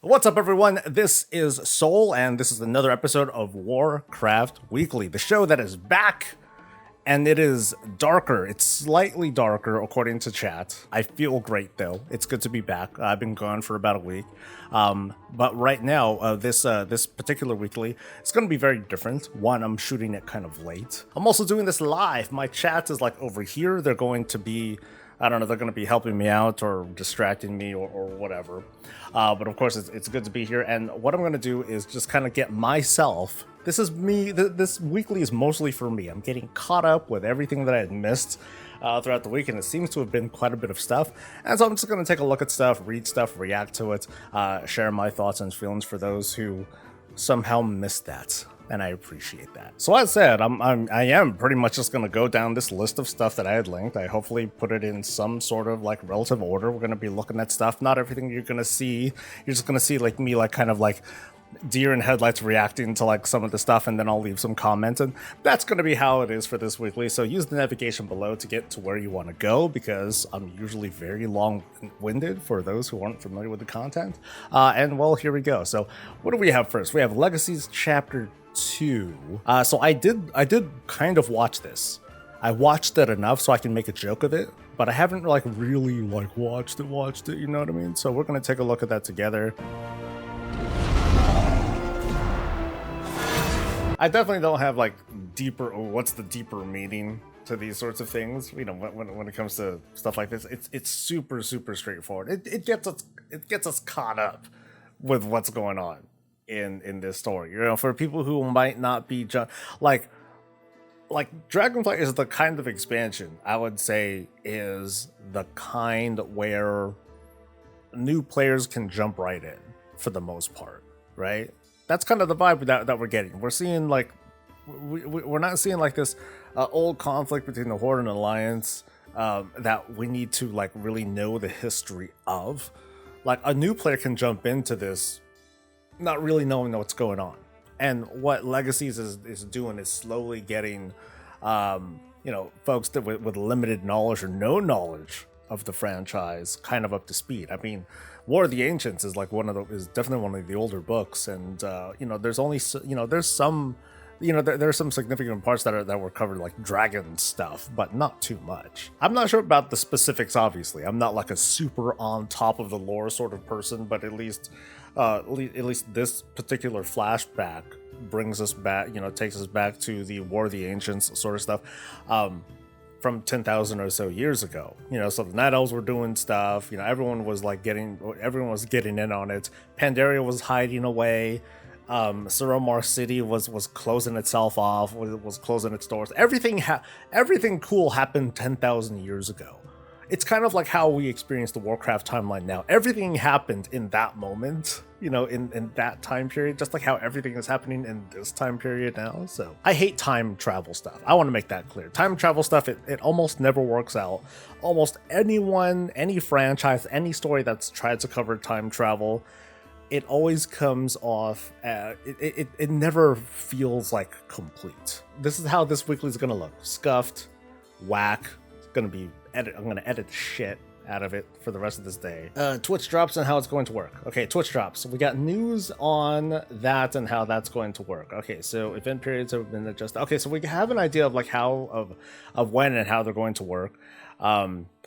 What's up, everyone? This is Soul, and this is another episode of Warcraft Weekly, the show that is back, and it is darker. It's slightly darker, according to chat. I feel great, though. It's good to be back. I've been gone for about a week, but right now, this particular weekly, it's going to be very different. One, I'm shooting it kind of late. I'm also doing this live. My chat is like over here. They're going to be, I don't know, they're going to be helping me out or distracting me or whatever. But of course, it's good to be here. And what I'm going to do is just kind of get myself. This is me. This weekly is mostly for me. I'm getting caught up with everything that I had missed throughout the week. And it seems to have been quite a bit of stuff. And so I'm just going to take a look at stuff, read stuff, react to it, share my thoughts and feelings for those who somehow missed that. And I appreciate that. So as I said, I am pretty much just gonna go down this list of stuff that I had linked. I hopefully put it in some sort of like relative order. We're gonna be looking at stuff. Not everything you're gonna see. You're just gonna see like me, like kind of like deer in headlights reacting to like some of the stuff, and then I'll leave some comments, and that's going to be how it is for this weekly. So use the navigation below to get to where you want to go, because I'm usually very long-winded for those who aren't familiar with the content. And well, here we go. So what do we have first? We have Legacies Chapter 2. So I did kind of watch this. I watched it enough so I can make a joke of it, but I haven't like really like watched it, you know what I mean? So we're going to take a look at that together. I definitely don't have like deeper, what's the deeper meaning to these sorts of things, you know, when it comes to stuff like this. It's super straightforward. It gets us caught up with what's going on in this story, you know. For people who might not be like Dragonflight is the kind of expansion I would say is the kind where new players can jump right in for the most part, right? That's kind of the vibe that we're getting. We're seeing like we're not seeing like this old conflict between the Horde and Alliance that we need to like really know the history of. Like a new player can jump into this not really knowing what's going on. And what Legacies is doing is slowly getting you know, folks that with limited knowledge or no knowledge of the franchise kind of up to speed. I mean, War of the Ancients is like is definitely one of the older books, and you know, there's only there's some there's some significant parts that were covered, like dragon stuff, but not too much. I'm not sure about the specifics. Obviously, I'm not like a super on top of the lore sort of person, but at least this particular flashback brings us back, you know, takes us back to the War of the Ancients sort of stuff. From 10,000 or so years ago, you know, so the Night Elves were doing stuff, you know, everyone was getting in on it. Pandaria was hiding away. Suromar City was closing itself off, was closing its doors. Everything cool happened 10,000 years ago. It's kind of like how we experience the Warcraft timeline now. Everything happened in that moment, you know, in that time period, just like how everything is happening in this time period now. So I hate time travel stuff. I want to make that clear. Time travel stuff, it almost never works out. Almost anyone, any franchise, any story that's tried to cover time travel, it always comes off, it never feels like complete. This is how this weekly is going to look. Scuffed, whack. It's going to be I'm going to edit the shit out of it for the rest of this day. Twitch drops and how it's going to work. Okay, Twitch drops. So we got news on that and how that's going to work. Okay, so event periods have been adjusted. Okay, so we have an idea of like how of when and how they're going to work.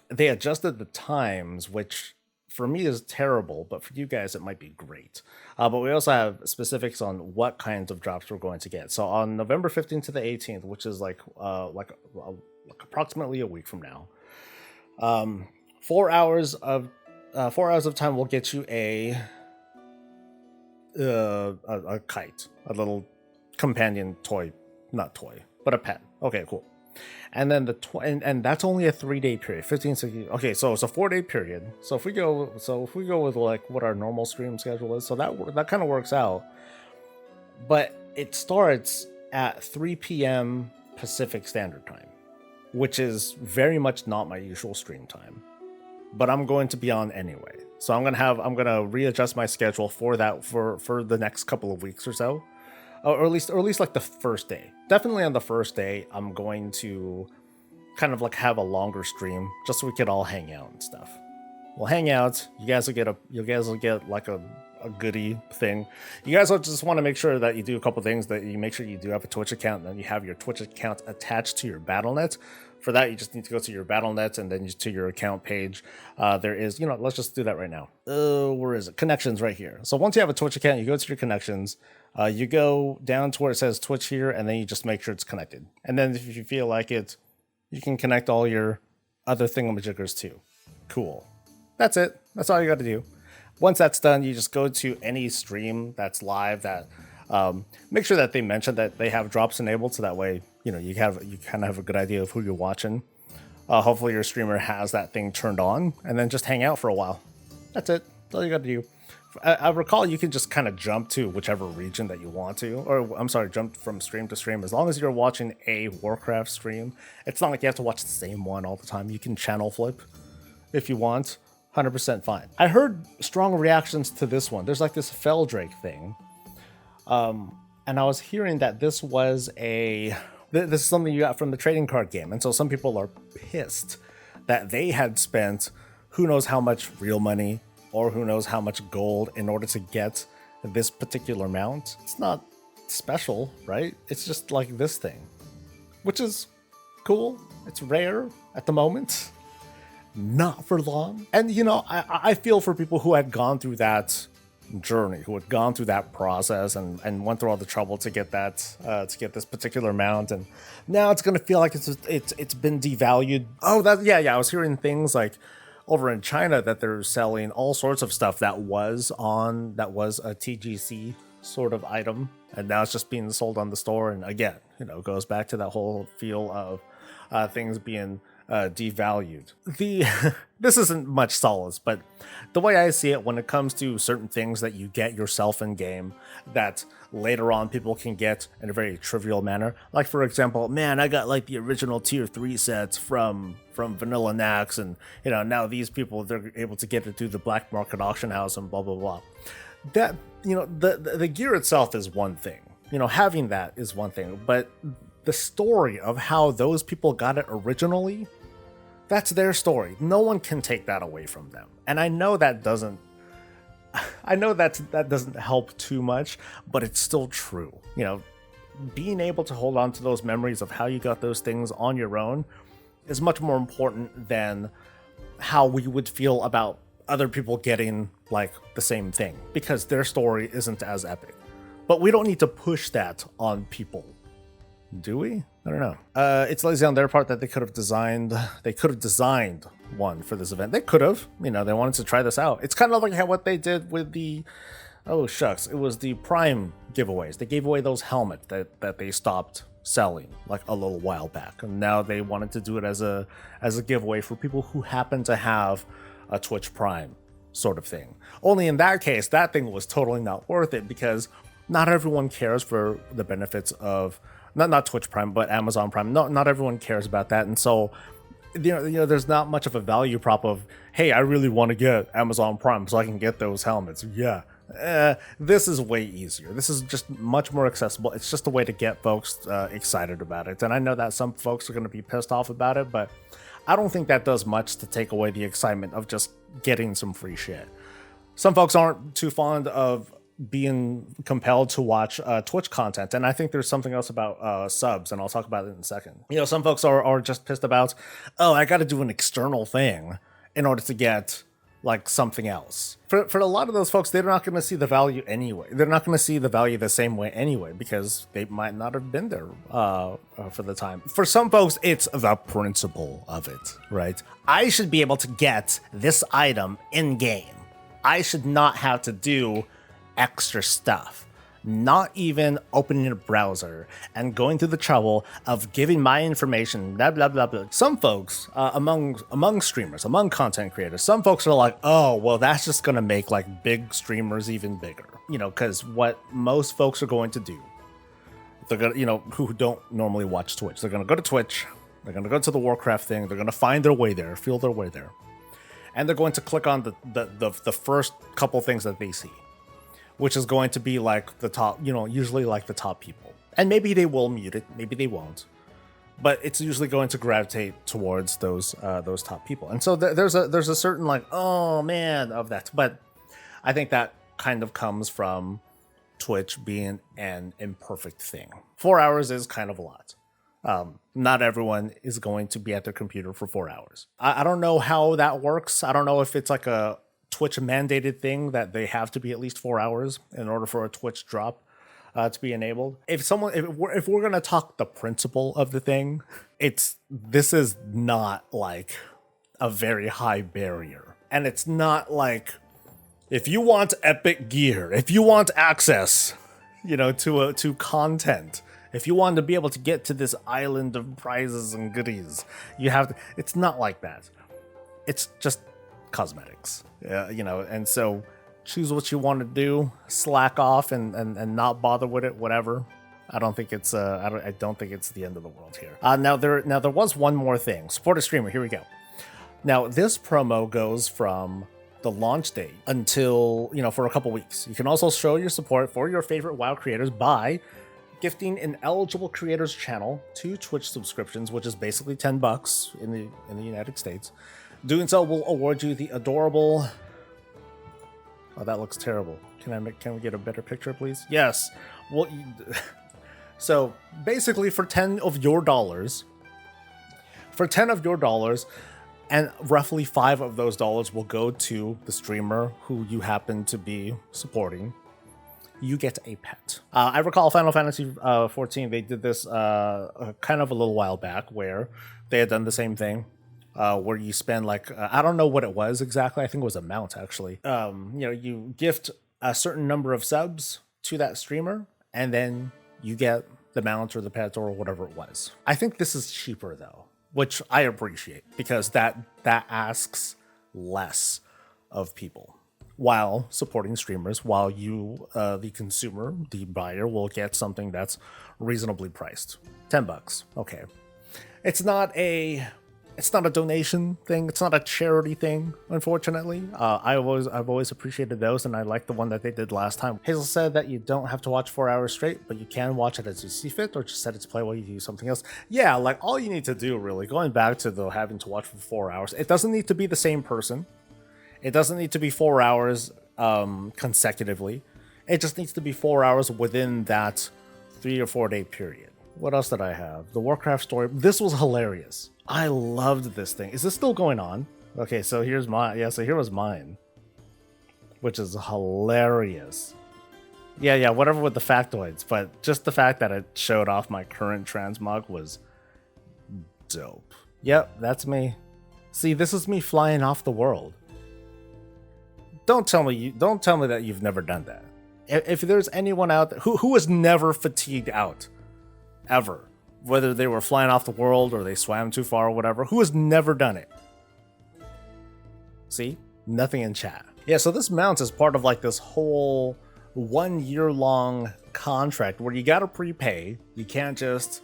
They adjusted the times, which for me is terrible, but for you guys it might be great. But we also have specifics on what kinds of drops we're going to get. So on November 15th to the 18th, which is like approximately a week from now, 4 hours of time will get you a kite, a little companion toy, not toy, but a pet. Okay, cool. And then and that's only a 3-day period, 15, 16. Okay, so it's a 4-day period. So if we go with like what our normal stream schedule is, so that kind of works out. But it starts at 3 p.m. Pacific Standard Time, which is very much not my usual stream time, but I'm going to be on anyway. So I'm gonna readjust my schedule for that for the next couple of weeks or so, or at least like the first day. Definitely on the first day, I'm going to kind of like have a longer stream just so we can all hang out and stuff. We'll hang out. You guys will get like a a goodie thing. You guys just want to make sure that you do a couple things, that you make sure you do have a Twitch account, and then you have your Twitch account attached to your Battle.net. For that, you just need to go to your Battle.net and then to your account page. There is, let's just do that right now. Where is it? Connections right here. So once you have a Twitch account, you go to your connections, you go down to where it says Twitch here, and then you just make sure it's connected. And then if you feel like it, you can connect all your other thingamajiggers too. Cool. That's it. That's all you got to do. Once that's done, you just go to any stream that's live. That make sure that they mention that they have drops enabled, so that way you kind of have a good idea of who you're watching. Hopefully your streamer has that thing turned on, and then just hang out for a while. That's it. That's all you got to do. I recall you can just kind of jump to whichever region that you want to, or I'm sorry, jump from stream to stream. As long as you're watching a Warcraft stream, it's not like you have to watch the same one all the time. You can channel flip if you want. 100% fine. I heard strong reactions to this one. There's like this Feldrake thing. And I was hearing that this is something you got from the trading card game. And so some people are pissed that they had spent who knows how much real money or who knows how much gold in order to get this particular mount. It's not special, right? It's just like this thing, which is cool. It's rare at the moment. Not for long. And I feel for people who had gone through that journey, who had gone through that process and went through all the trouble to get that to get this particular mount, and now it's gonna feel like it's been devalued. I was hearing things like over in China that they're selling all sorts of stuff that was a TGC sort of item, and now it's just being sold on the store. And again, it goes back to that whole feel of things being devalued. This isn't much solace, but the way I see it, when it comes to certain things that you get yourself in game that later on people can get in a very trivial manner, like for example, man, I got like the original tier 3 sets from Vanilla Nax, and now these people, they're able to get it through the black market auction house and blah blah blah. That the gear itself is one thing, having that is one thing, but the story of how those people got it originally, that's their story. No one can take that away from them. And I know that doesn't help too much, but it's still true. Being able to hold on to those memories of how you got those things on your own is much more important than how we would feel about other people getting like the same thing, because their story isn't as epic. But we don't need to push that on people. Do we? I don't know. It's lazy on their part that they could have designed one for this event. They could have, they wanted to try this out. It's kind of like what they did with the, it was the Prime giveaways. They gave away those helmets that they stopped selling like a little while back, and now they wanted to do it as a giveaway for people who happen to have a Twitch Prime sort of thing. Only in that case, that thing was totally not worth it, because not everyone cares for the benefits of not Twitch Prime, but Amazon Prime. Not everyone cares about that, and so there's not much of a value prop of, hey, I really want to get Amazon Prime so I can get those helmets. Yeah, this is way easier. This is just much more accessible. It's just a way to get folks excited about it, and I know that some folks are going to be pissed off about it, but I don't think that does much to take away the excitement of just getting some free shit. Some folks aren't too fond of being compelled to watch Twitch content, and I think there's something else about subs, and I'll talk about it in a second. Some folks are just pissed about, I got to do an external thing in order to get like something else. For a lot of those folks, they're not going to see the value anyway. They're not going to see the value the same way anyway, because they might not have been there for the time. For some folks, it's the principle of it, right? I should be able to get this item in game. I should not have to do extra stuff, not even opening a browser and going through the trouble of giving my information, blah blah blah blah. Some folks among streamers, among content creators, some folks are like, oh well, that's just gonna make like big streamers even bigger, because what most folks are going to do, they're gonna, who don't normally watch Twitch, they're gonna go to Twitch, they're gonna go to the Warcraft thing, they're gonna find their way there, feel their way there, and they're going to click on the first couple things that they see, which is going to be like the top, usually like the top people. And maybe they will mute it, maybe they won't, but it's usually going to gravitate towards those top people. And so there's a certain like, oh man, of that. But I think that kind of comes from Twitch being an imperfect thing. 4 hours is kind of a lot. Not everyone is going to be at their computer for 4 hours. I don't know how that works. I don't know if it's like a Twitch mandated thing that they have to be at least 4 hours in order for a Twitch drop to be enabled. If we're gonna talk the principle of the thing, this is not like a very high barrier, and it's not like if you want epic gear, if you want access, to content. If you want to be able to get to this island of prizes and goodies, you have to. It's not like that. It's just cosmetics, and so choose what you want to do, slack off and not bother with it, whatever. I don't think it's I don't think it's the end of the world here. Now there was one more thing. Support a streamer, here we go. Now this promo goes from the launch date until, for a couple weeks. You can also show your support for your favorite WoW creators by gifting an eligible creators channel 2 Twitch subscriptions, which is basically $10 in the United States. Doing so will award you the adorable. Oh, that looks terrible. Can we get a better picture, please? Yes. Well, so basically for $10 of your dollars, and roughly $5 of those dollars will go to the streamer who you happen to be supporting, you get a pet. I recall Final Fantasy 14, they did this kind of a little while back where they had done the same thing. Where you spend like, I don't know what it was exactly. I think it was a mount actually. You gift a certain number of subs to that streamer and then you get the mount or the pet or whatever it was. I think this is cheaper though, which I appreciate because that asks less of people while supporting streamers, while you, the consumer, the buyer, will get something that's reasonably priced. $10. Okay. It's not a donation thing. It's not a charity thing, unfortunately. I've always appreciated those, and I like the one that they did last time. Hazel said that you don't have to watch 4 hours straight, but you can watch it as you see fit, or just set it to play while you do something else. Yeah, like all you need to do, really, going back to the having to watch for 4 hours, it doesn't need to be the same person. It doesn't need to be 4 hours consecutively. It just needs to be 4 hours within that 3 or 4 day period. What else did I have? The Warcraft story. This was hilarious. I loved this thing. Is this still going on? Okay, so here's mine. Yeah, so here was mine, which is hilarious. Yeah, whatever with the factoids, but just the fact that it showed off my current transmog was dope. Yep, that's me. See, this is me flying off the world. Don't tell me that you've never done that. If there's anyone out there who was never fatigued out, ever, whether they were flying off the world or they swam too far or whatever, who has never done it? See? Nothing in chat. Yeah, so this mount is part of like this whole 1 year long contract where you gotta prepay. You can't just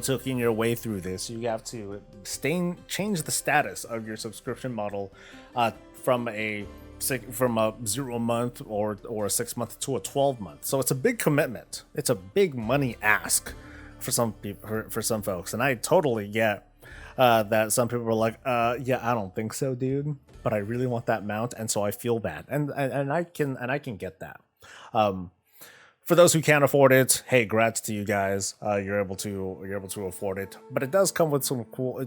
tooking your way through this. You have to change the status of your subscription model from a 0 month or a 6 month to a 12 month. So it's a big commitment. It's a big money ask for some people, for some folks, and I totally get that some people are like, yeah, I don't think so, dude, but I really want that mount, and so I feel bad, and I can get that. For those who can't afford it, hey, grats to you guys. You're able to afford it, but it does come with some cool.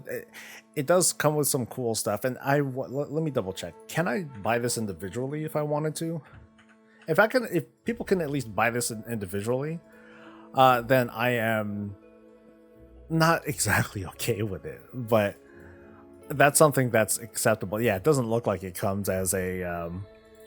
It does come with some cool stuff, and let me double check. Can I buy this individually if I wanted to? If people can at least buy this individually, then I am not exactly okay with it, but that's something that's acceptable. Yeah, it doesn't look like it comes as a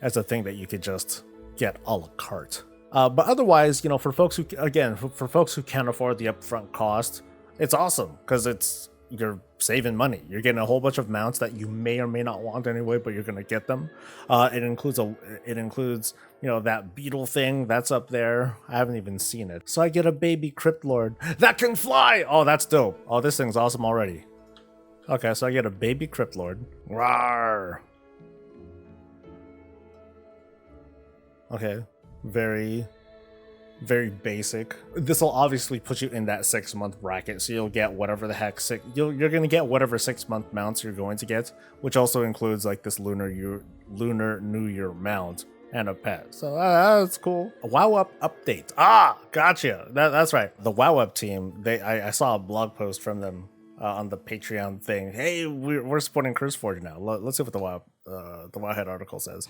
thing that you could just get a la carte. But otherwise, for folks who can't afford the upfront cost, it's awesome because you're saving money. You're getting a whole bunch of mounts that you may or may not want anyway, but you're gonna get them. It includes that beetle thing that's up there. I haven't even seen it. So I get a baby Crypt Lord that can fly. Oh, that's dope. Oh, this thing's awesome already. Okay, so I get a baby Crypt Lord. Rawr. Okay. Very, very basic. This will obviously put you in that 6 month bracket, so you'll get whatever the heck you're gonna get whatever 6 month mounts you're going to get, which also includes like this Lunar New Year mount, and a pet. So that's cool. A Wowup update. Ah, gotcha. That's right. The Wowup team. I saw a blog post from them on the Patreon thing. Hey, we're supporting Curseforge now. Let's see what the Wowhead article says.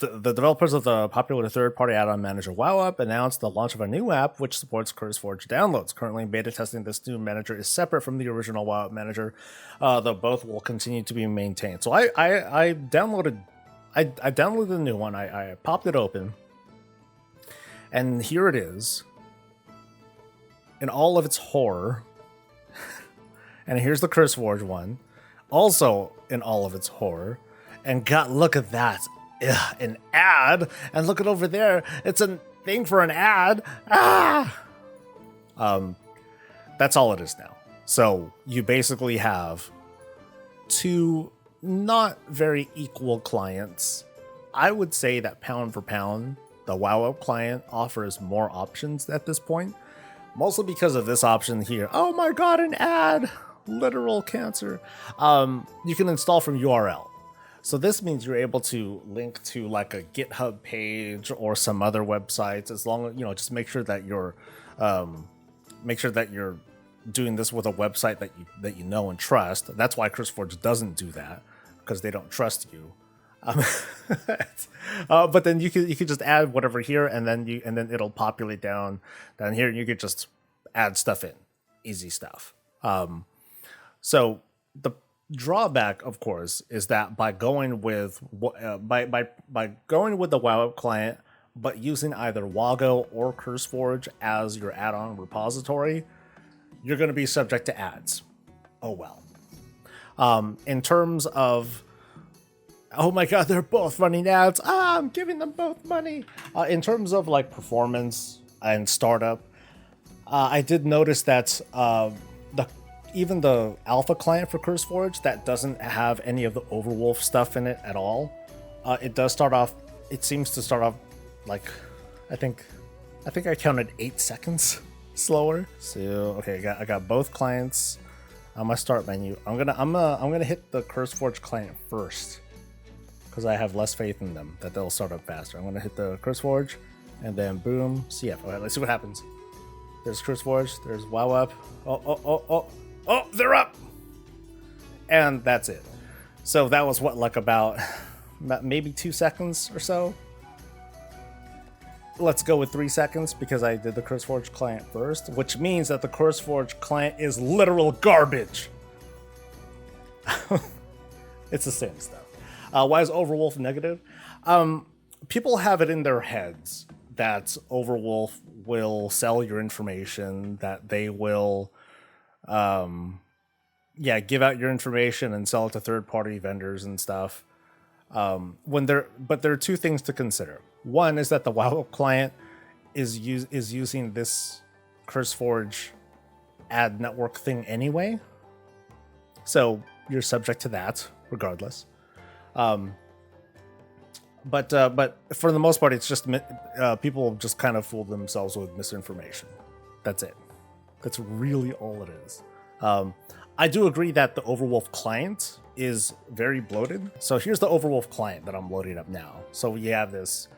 The developers of the popular third-party add-on manager Wowup announced the launch of a new app which supports Curseforge downloads. Currently in beta testing, this new manager is separate from the original Wowup manager, though both will continue to be maintained. So I downloaded the new one. I popped it open, and here it is in all of its horror. And here's the Curseforge one, also in all of its horror. And God, look at that. Ugh, an ad, and look at over there, it's a thing for an ad. That's all it is now. So you basically have two not very equal clients. I would say that pound for pound, the Wowup client offers more options at this point, mostly because of this option here. Oh my god, an ad, literal cancer. You can install from URL. So this means you're able to link to like a GitHub page or some other websites, as long as, you know, just make sure that you're doing this with a website that you know and trust. That's why Curseforge doesn't do that, because they don't trust you. But then you can just add whatever here, and then it'll populate down here, and you could just add stuff in. Easy stuff. So the drawback, of course, is that by going with by going with the Wowup client, but using either Wago or Curseforge as your add-on repository, you're going to be subject to ads. Oh well. In terms of, oh my god, they're both running ads. I'm giving them both money. In terms of like performance and startup, I did notice that even the alpha client for Curseforge that doesn't have any of the Overwolf stuff in it at all, it seems to start off like, I think I counted 8 seconds slower. So okay, I got both clients on my start menu. I'm gonna hit the Curseforge client first, because I have less faith in them that they'll start up faster. I'm gonna hit the Curseforge, and then boom, CF. Okay, let's see what happens. There's Curseforge, there's Wowup. Oh, they're up! And that's it. So that was what, like about maybe 2 seconds or so? Let's go with 3 seconds, because I did the Curseforge client first, which means that the Curseforge client is literal garbage. It's the same stuff. Why is Overwolf negative? People have it in their heads that Overwolf will sell your information, that they will give out your information and sell it to third-party vendors and stuff. But there are two things to consider. One is that the Wowup client is using this Curseforge ad network thing anyway, so you're subject to that regardless. But for the most part, it's just people just kind of fool themselves with misinformation. That's it. That's really all it is. I do agree that the Overwolf client is very bloated. So here's the Overwolf client that I'm loading up now. So you have this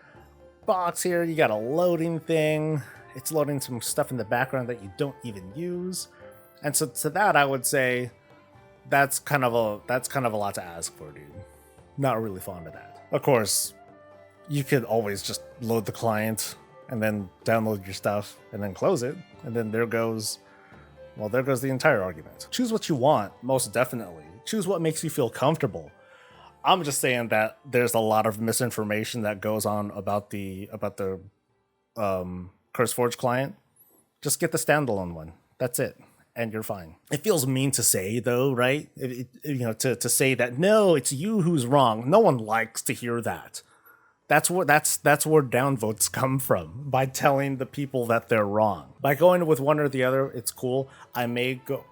box here. You got a loading thing. It's loading some stuff in the background that you don't even use. And so to that, I would say that's kind of a lot to ask for, dude. Not really fond of that. Of course, you could always just load the client and then download your stuff and then close it, and then there goes the entire argument. Choose what you want, most definitely. Choose what makes you feel comfortable. I'm just saying that there's a lot of misinformation that goes on about the Curseforge client. Just get the standalone one. That's it, and you're fine. It feels mean to say, though, right? To say that no, it's you who's wrong. No one likes to hear that. That's where downvotes come from, by telling the people that they're wrong. By going with one or the other, it's cool. I may go,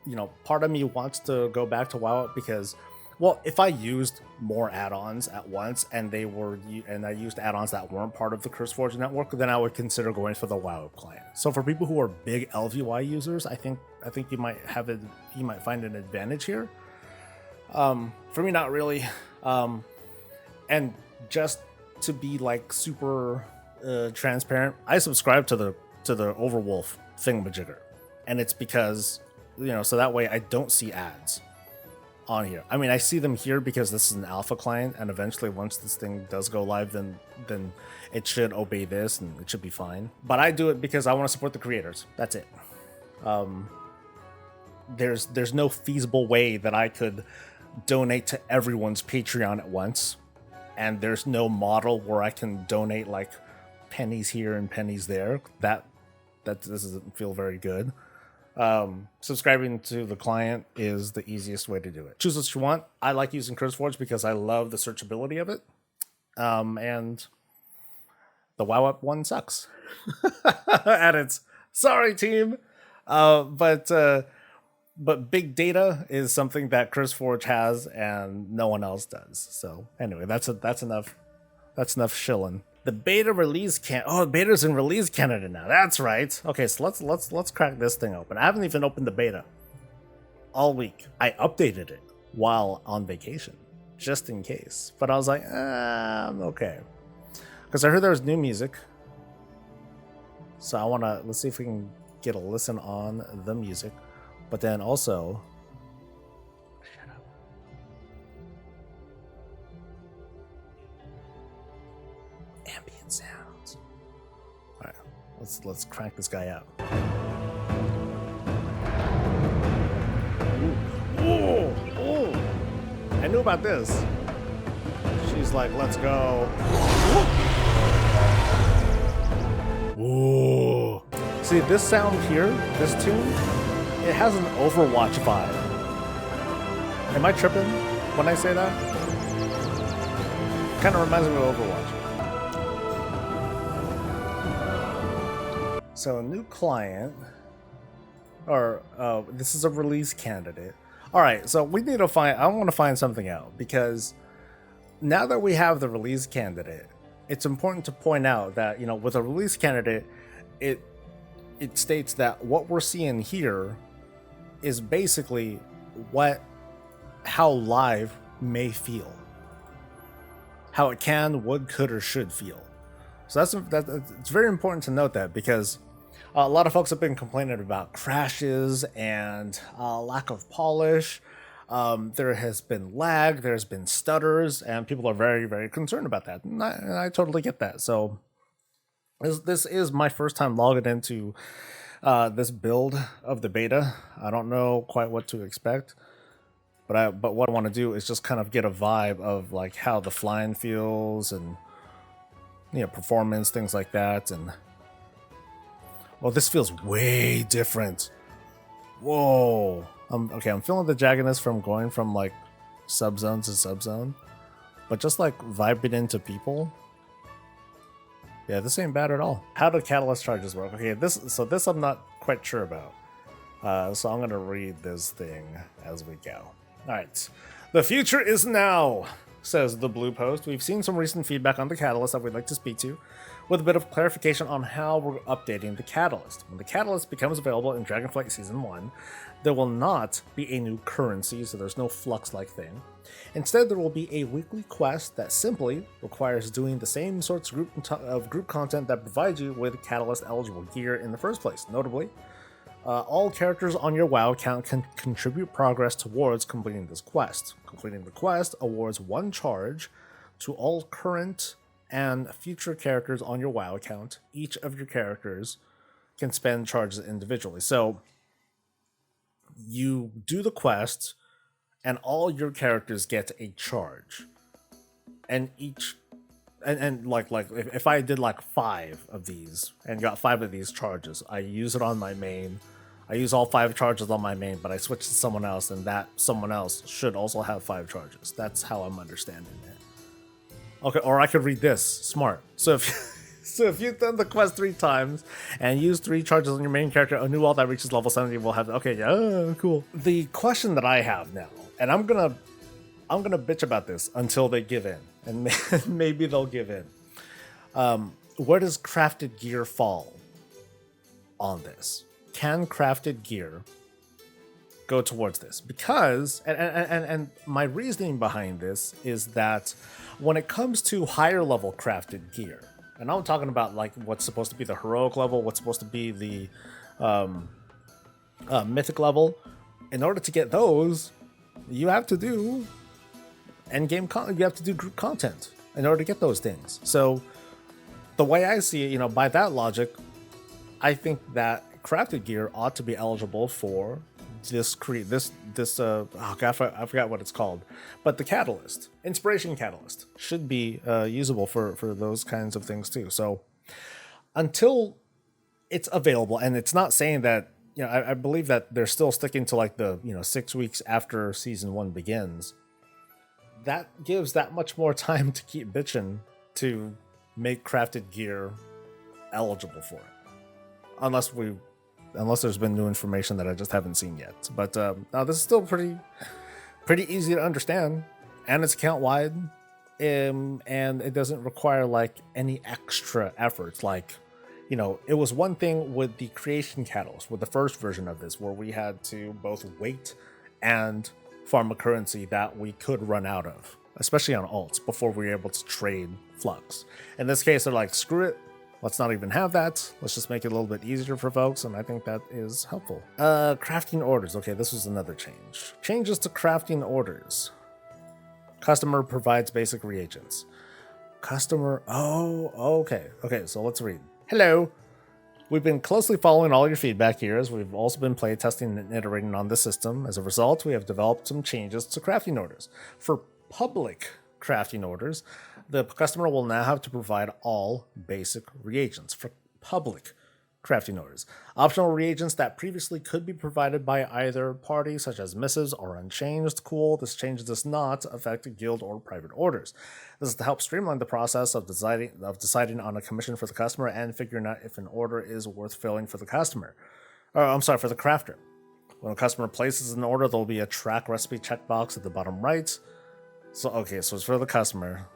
part of me wants to go back to Wowup because, well, if I used more add-ons at once and I used add-ons that weren't part of the Curseforge network, then I would consider going for the Wowup client. So for people who are big LVY users, I think you might find an advantage here. For me, not really. And just to be like super transparent, I subscribe to the Overwolf thingamajigger, and it's because, you know, so that way I don't see ads on here. I mean, I see them here because this is an alpha client, and eventually once this thing does go live, then it should obey this and it should be fine. But I do it because I want to support the creators. That's it. There's no feasible way that I could donate to everyone's Patreon at once, and there's no model where I can donate like pennies here and pennies there. That doesn't feel very good. Subscribing to the client is the easiest way to do it. Choose what you want. I like using Curseforge because I love the searchability of it. And the Wowup one sucks. And it's sorry, team. But big data is something that Curseforge has and no one else does. So anyway, that's enough. That's enough shilling. The beta release beta's in release Canada now. That's right. Okay, so let's crack this thing open. I haven't even opened the beta all week. I updated it while on vacation, just in case. But I was like, I'm okay, because I heard there was new music. So let's see if we can get a listen on the music. But then also, shut up. Ambient sounds. All right, let's crank this guy out. Ooh, ooh. I knew about this. She's like, let's go. Ooh. See, this sound here, this tune, it has an Overwatch vibe. Am I tripping when I say that? Kind of reminds me of Overwatch. So a new client, or this is a release candidate. All right, so we need to I want to find something out, because now that we have the release candidate, it's important to point out that, you know, with a release candidate, it states that what we're seeing here is basically how live may feel, how it can, would, could, or should feel. So it's very important to note that, because a lot of folks have been complaining about crashes and lack of polish. There has been lag, there's been stutters, and people are very, very concerned about that. And I totally get that. So this is my first time logging into this build of the beta. I don't know quite what to expect, but what I want to do is just kind of get a vibe of like how the flying feels, and, you know, performance, things like that. And well, this feels way different. Whoa. Okay, I'm feeling the jaggedness from going from like subzone to subzone, but just like vibing into people. Yeah, this ain't bad at all. How do catalyst charges work? Okay, this I'm not quite sure about. So I'm gonna read this thing as we go. All right. The future is now, says the blue post. We've seen some recent feedback on the catalyst that we'd like to speak to, with a bit of clarification on how we're updating the catalyst. When the catalyst becomes available in Dragonflight Season 1, there will not be a new currency, so there's no flux-like thing. Instead, there will be a weekly quest that simply requires doing the same sorts of group content that provides you with catalyst-eligible gear in the first place. Notably, all characters on your WoW account can contribute progress towards completing this quest. Completing the quest awards 1 charge to all current and future characters on your WoW account. Each of your characters can spend charges individually. So you do the quest, and all your characters get a charge. And if I did like 5 of these and got 5 of these charges, I use it on my main. I use all 5 charges on my main, but I switch to someone else, and that someone else should also have 5 charges. That's how I'm understanding it. Okay, or I could read this. Smart. So if you've done the quest 3 times and used 3 charges on your main character, a new wall that reaches level 70 will have. Okay, yeah, cool. The question that I have now, and I'm gonna bitch about this until they give in, and maybe they'll give in. Where does crafted gear fall on this? Can crafted gear go towards this, because and my reasoning behind this is that when it comes to higher level crafted gear, and I'm talking about like what's supposed to be the heroic level, what's supposed to be the mythic level, in order to get those, you have to do you have to do group content in order to get those things. So the way I see it, by that logic, I think that crafted gear ought to be eligible for this I forgot what it's called, but the catalyst, inspiration catalyst, should be usable for those kinds of things too. So until it's available, and it's not saying that, I believe that they're still sticking to like the 6 weeks after season 1 begins. That gives that much more time to keep bitching to make crafted gear eligible for it, unless there's been new information that I just haven't seen yet. But now this is still pretty easy to understand, and it's account wide, and it doesn't require like any extra efforts. Like, it was one thing with the creation catalyst, with the first version of this, where we had to both wait and farm a currency that we could run out of, especially on alts, before we were able to trade flux. In this case, they're like, screw it, let's not even have that. Let's just make it a little bit easier for folks, and I think that is helpful. Crafting orders. Okay, this was another change. Changes to crafting orders. Customer provides basic reagents. Okay, so let's read. Hello. We've been closely following all your feedback here, as we've also been play testing and iterating on the system. As a result, we have developed some changes to crafting orders. For public crafting orders, the customer will now have to provide all basic reagents for public crafting orders. Optional reagents that previously could be provided by either party, such as missives, are unchanged. Cool. This change does not affect guild or private orders. This is to help streamline the process of deciding on a commission for the customer and figuring out if an order is worth filling for the customer. For the crafter. When a customer places an order, there'll be a track recipe checkbox at the bottom right. So it's for the customer.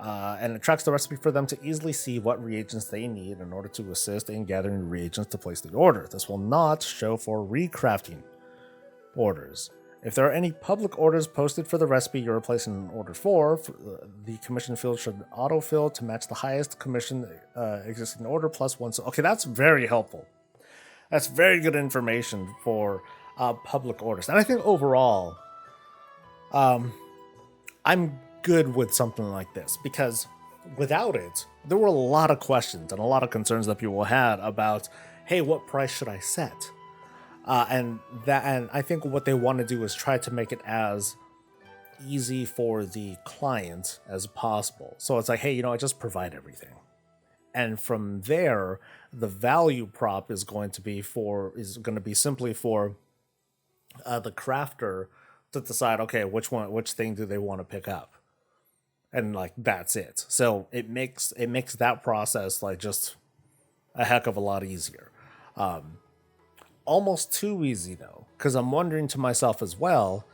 And it tracks the recipe for them to easily see what reagents they need in order to assist in gathering reagents to place the order. This will not show for recrafting orders. If there are any public orders posted for the recipe you're placing an order for, the commission field should autofill to match the highest commission existing order plus one. So, okay, that's very helpful. That's very good information for public orders. And I think overall, I'm good with something like this, because without it, there were a lot of questions and a lot of concerns that people had about, hey, what price should I set? And I think what they want to do is try to make it as easy for the client as possible. So it's like, hey, I just provide everything. And from there, the value prop is going to be simply for the crafter to decide, okay, which thing do they want to pick up? And like, that's it. So it makes that process like just a heck of a lot easier. Almost too easy though, because I'm wondering to myself as well,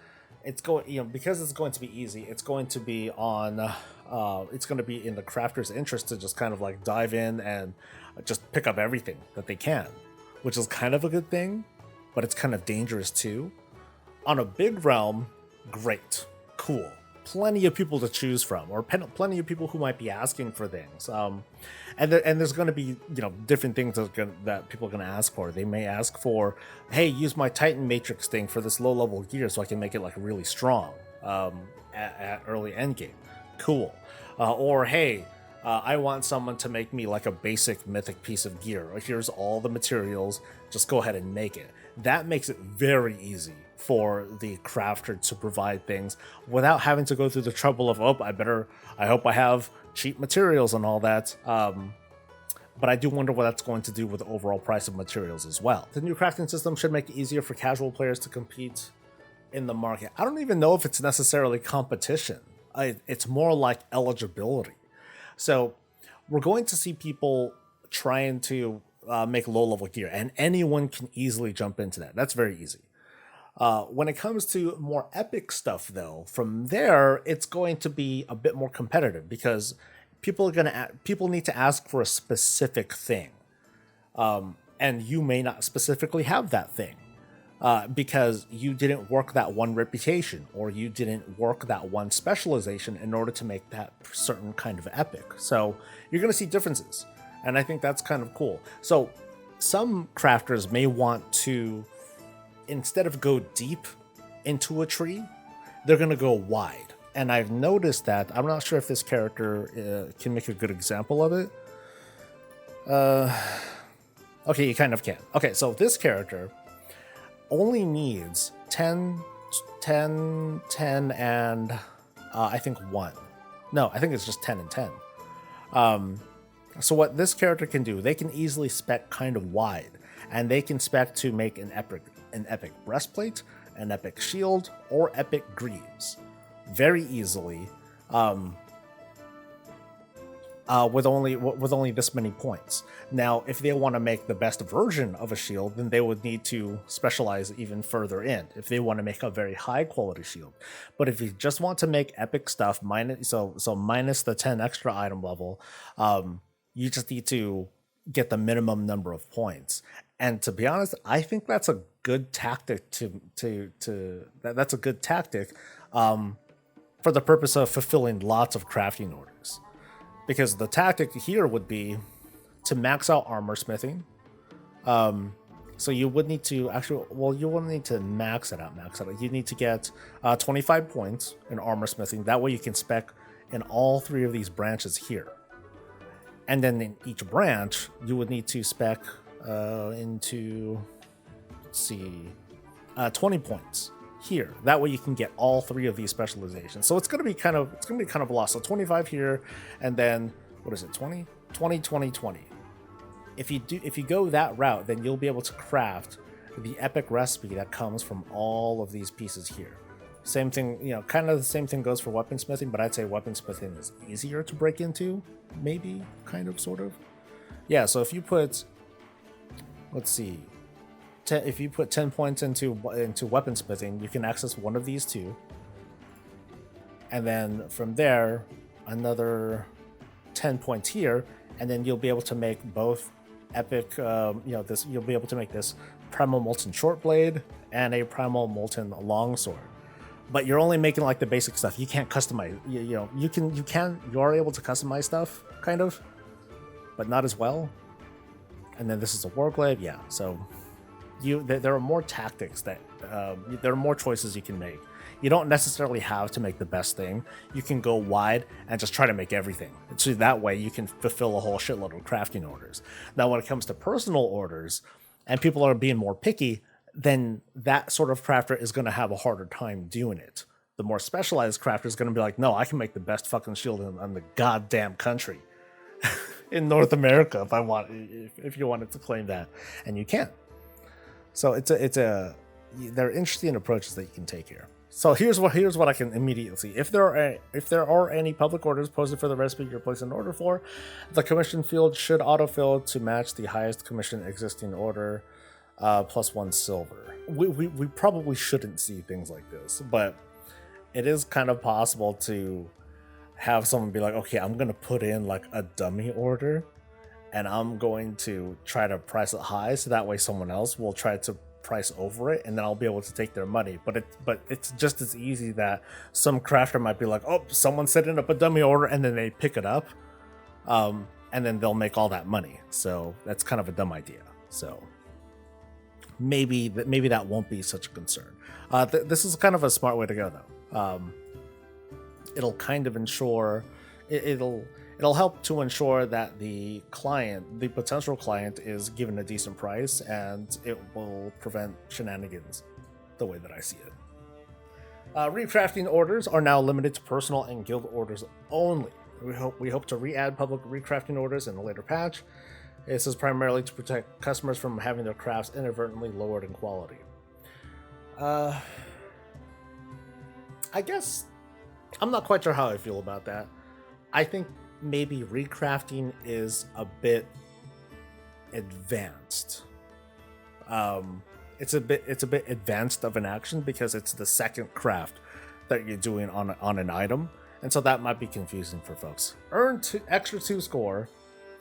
because it's going to be easy, it's going to be it's going to be in the crafter's interest to just kind of like dive in and just pick up everything that they can, which is kind of a good thing, but it's kind of dangerous too. On a big realm, great, cool. Plenty of people to choose from, or plenty of people who might be asking for things. And there's going to be different things that people are going to ask for. They may ask for, hey, use my Titan Matrix thing for this low level gear so I can make it like really strong at early endgame. Cool. Or hey, I want someone to make me like a basic mythic piece of gear. Here's all the materials. Just go ahead and make it. That makes it very easy for the crafter to provide things without having to go through the trouble of, I hope I have cheap materials and all that. But I do wonder what that's going to do with the overall price of materials as well. The new crafting system should make it easier for casual players to compete in the market. I don't even know if it's necessarily competition. It's more like eligibility. So we're going to see people trying to make low-level gear, and anyone can easily jump into that. That's very easy. When it comes to more epic stuff, though, from there, it's going to be a bit more competitive, because people need to ask for a specific thing, and you may not specifically have that thing. because you didn't work that one reputation, or you didn't work that one specialization in order to make that certain kind of epic. So you're going to see differences, and I think that's kind of cool. So some crafters may want to, instead of go deep into a tree, they're going to go wide. And I've noticed that. I'm not sure if this character can make a good example of it. Okay, you kind of can. Okay, so this character only needs 10, and I think 1. No, I think it's just 10 and 10. So what this character can do, they can easily spec kind of wide, and they can spec to make an epic breastplate, an epic shield, or epic greaves very easily, with only this many points. Now, if they want to make the best version of a shield, then they would need to specialize even further in, if they want to make a very high quality shield. But if you just want to make epic stuff, minus the 10 extra item level, you just need to get the minimum number of points. And to be honest, I think that's a good tactic that's a good tactic for the purpose of fulfilling lots of crafting orders. Because the tactic here would be to max out armor smithing. So you would need to you wouldn't need to max it out. You need to get 25 points in armor smithing. That way you can spec in all 3 of these branches here. And then in each branch, you would need to spec into, 20 points here. That way you can get all 3 of these specializations. So it's going to be kind of a lot. So 25 here, and then what is it? 20, 20, 20, 20. If you go that route, then you'll be able to craft the epic recipe that comes from all of these pieces here. Same thing, kind of the same thing goes for weaponsmithing, but I'd say weaponsmithing is easier to break into, maybe, kind of, sort of. Yeah, so if you put, if you put 10 points into weaponsmithing, you can access one of these 2. And then from there, another 10 points here, and then you'll be able to make both epic, you'll be able to make this Primal Molten Shortblade and a Primal Molten Longsword. But you're only making like the basic stuff. You can't customize. You are able to customize stuff, kind of, but not as well. And then this is a Warglaive, yeah. So there are more tactics that there are more choices you can make. You don't necessarily have to make the best thing. You can go wide and just try to make everything. So that way you can fulfill a whole shitload of crafting orders. Now, when it comes to personal orders, and people are being more picky, then that sort of crafter is going to have a harder time doing it. The more specialized crafter is going to be like, no, I can make the best fucking shield in the goddamn country. In North America, if you wanted to claim that, and you can. So there are interesting approaches that you can take here. So here's what I can immediately see. If there are any public orders posted for the recipe you're placing an order for, the commission field should autofill to match the highest commission existing order, plus 1 silver. We probably shouldn't see things like this, but it is kind of possible to have someone be like, okay, I'm gonna put in like a dummy order, and I'm going to try to price it high, so that way someone else will try to price over it, and then I'll be able to take their money. But it's just as easy that some crafter might be like, oh, someone's setting up a dummy order, and then they pick it up, and then they'll make all that money. So that's kind of a dumb idea. So maybe that won't be such a concern. This is kind of a smart way to go, though. It'll kind of ensure it'll help to ensure that the potential client, is given a decent price, and it will prevent shenanigans, the way that I see it. Recrafting orders are now limited to personal and guild orders only. We hope to re-add public recrafting orders in a later patch. This is primarily to protect customers from having their crafts inadvertently lowered in quality. I guess I'm not quite sure how I feel about that. I think maybe recrafting is a bit advanced. It's a bit advanced of an action, because it's the second craft that you're doing on an item, and so that might be confusing for folks. Earn extra 2 score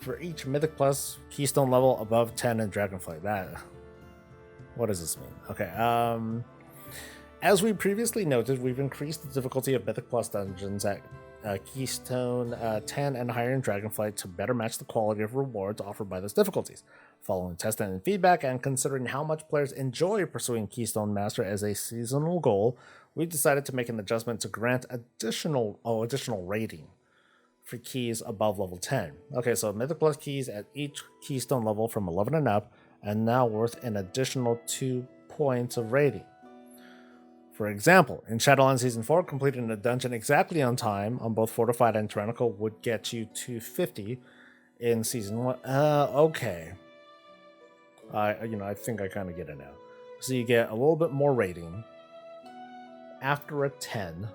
for each Mythic plus Keystone level above 10 in Dragonflight. What does this mean? Okay. As we previously noted, we've increased the difficulty of Mythic Plus dungeons at Keystone 10 and higher in Dragonflight to better match the quality of rewards offered by those difficulties. Following testing and feedback, and considering how much players enjoy pursuing Keystone Master as a seasonal goal, we decided to make an adjustment to grant additional rating for keys above level 10. Okay, so Mythic Plus keys at each Keystone level from 11 and up, and now worth an additional 2 points of rating. For example, in Shadowlands Season 4, completing a dungeon exactly on time on both Fortified and Tyrannical would get you 250 in Season 1. Okay. I think I kind of get it now. So you get a little bit more rating after a 10.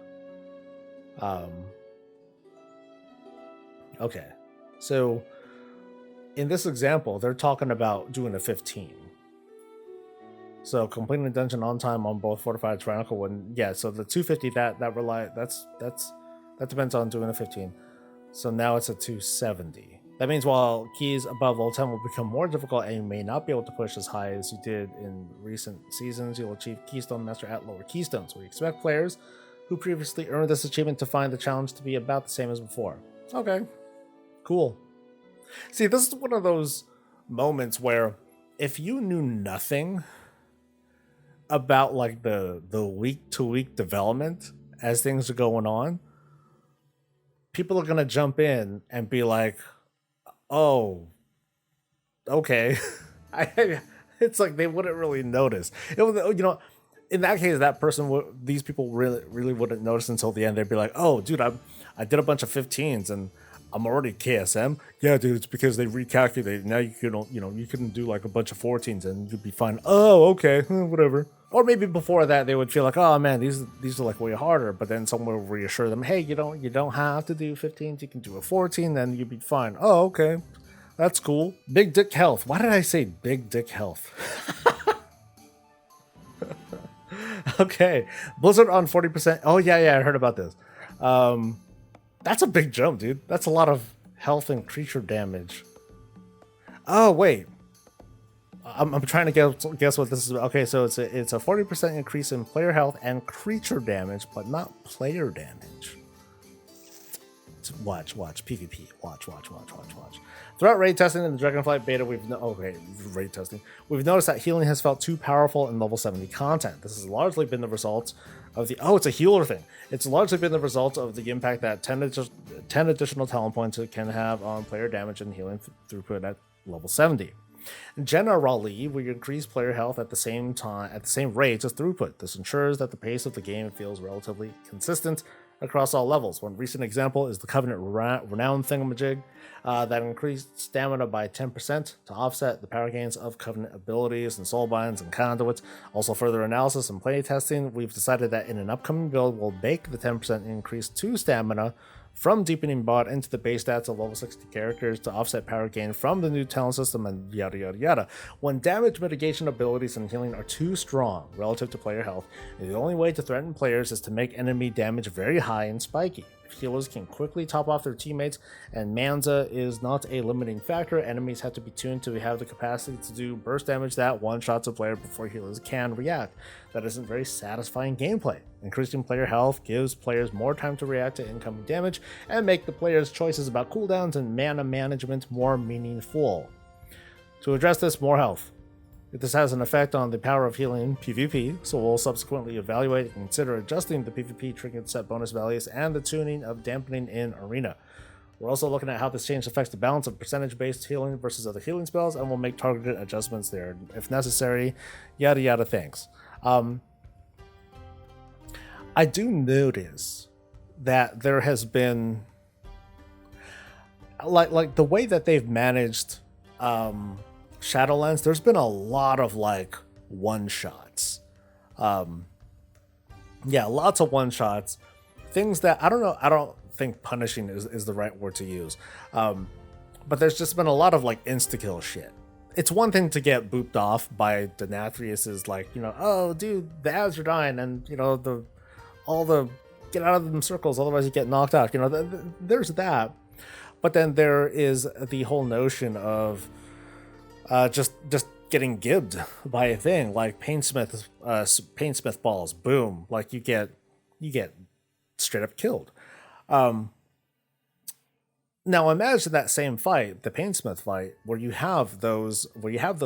Okay. So in this example, they're talking about doing a 15. So completing the dungeon on time on both Fortified and Tyrannical wouldn't. Yeah, so the 250 that depends on doing a 15. So now it's a 270. That means while keys above level 10 will become more difficult and you may not be able to push as high as you did in recent seasons, you'll achieve Keystone Master at lower keystones. We expect players who previously earned this achievement to find the challenge to be about the same as before. Okay, cool. See, this is one of those moments where if you knew nothing about like the week-to-week development as things are going on, people are gonna jump in and be like, "Oh, okay." It's like they wouldn't really notice. It was, in that case, these people really wouldn't notice until the end. They'd be like, "Oh, dude, I did a bunch of 15s and I'm already KSM." Yeah, dude, it's because they recalculated. Now you couldn't do like a bunch of 14s and you'd be fine. Oh, okay, whatever. Or maybe before that they would feel like, oh man, these are like way harder. But then someone will reassure them, hey, you don't have to do 15s. You can do a 14, then you'd be fine. Oh, okay, that's cool. Big dick health. Why did I say big dick health? Okay, Blizzard on 40%. Oh yeah, I heard about this. That's a big jump, dude. That's a lot of health and creature damage. Oh, wait. I'm trying to guess what this is. Okay, so it's a 40% increase in player health and creature damage, but not player damage. Watch. PvP. Watch. Throughout raid testing in the Dragonflight beta, we've noticed that healing has felt too powerful in level 70 content. This has largely been the result of the... Oh, it's a healer thing. It's largely been the result of the impact that 10 additional talent points can have on player damage and healing throughput at level 70. Generally, we increase player health at the same rate as throughput. This ensures that the pace of the game feels relatively consistent across all levels. One recent example is the Covenant Renown thingamajig that increased stamina by 10% to offset the power gains of Covenant abilities and soulbinds and conduits. Also, further analysis and playtesting, we've decided that in an upcoming build, we'll bake the 10% increase to stamina from deepening bot into the base stats of level 60 characters to offset power gain from the new talent system and yada yada yada. When damage mitigation abilities and healing are too strong relative to player health, the only way to threaten players is to make enemy damage very high and spiky. If healers can quickly top off their teammates and Manza is not a limiting factor, enemies have to be tuned to have the capacity to do burst damage that one-shots a player before healers can react. That isn't very satisfying gameplay. Increasing player health gives players more time to react to incoming damage and make the player's choices about cooldowns and mana management more meaningful. To address this, more health. This has an effect on the power of healing in PvP, so we'll subsequently evaluate and consider adjusting the PvP trinket set bonus values and the tuning of dampening in Arena. We're also looking at how this change affects the balance of percentage-based healing versus other healing spells, and we'll make targeted adjustments there if necessary. Yada yada, thanks. I do notice that there has been like the way that they've managed Shadowlands, there's been a lot of like one-shots. Lots of one-shots. Things that I don't think punishing is the right word to use. But there's just been a lot of like insta-kill shit. It's one thing to get booped off by Denathrius's like, oh dude, the ads are dying and all the get out of them circles, otherwise you get knocked out. There's that. But then there is the whole notion of just getting gibbed by a thing like Painsmith balls. Boom, like you get straight up killed. Now imagine that same fight, the Painsmith fight, where you have those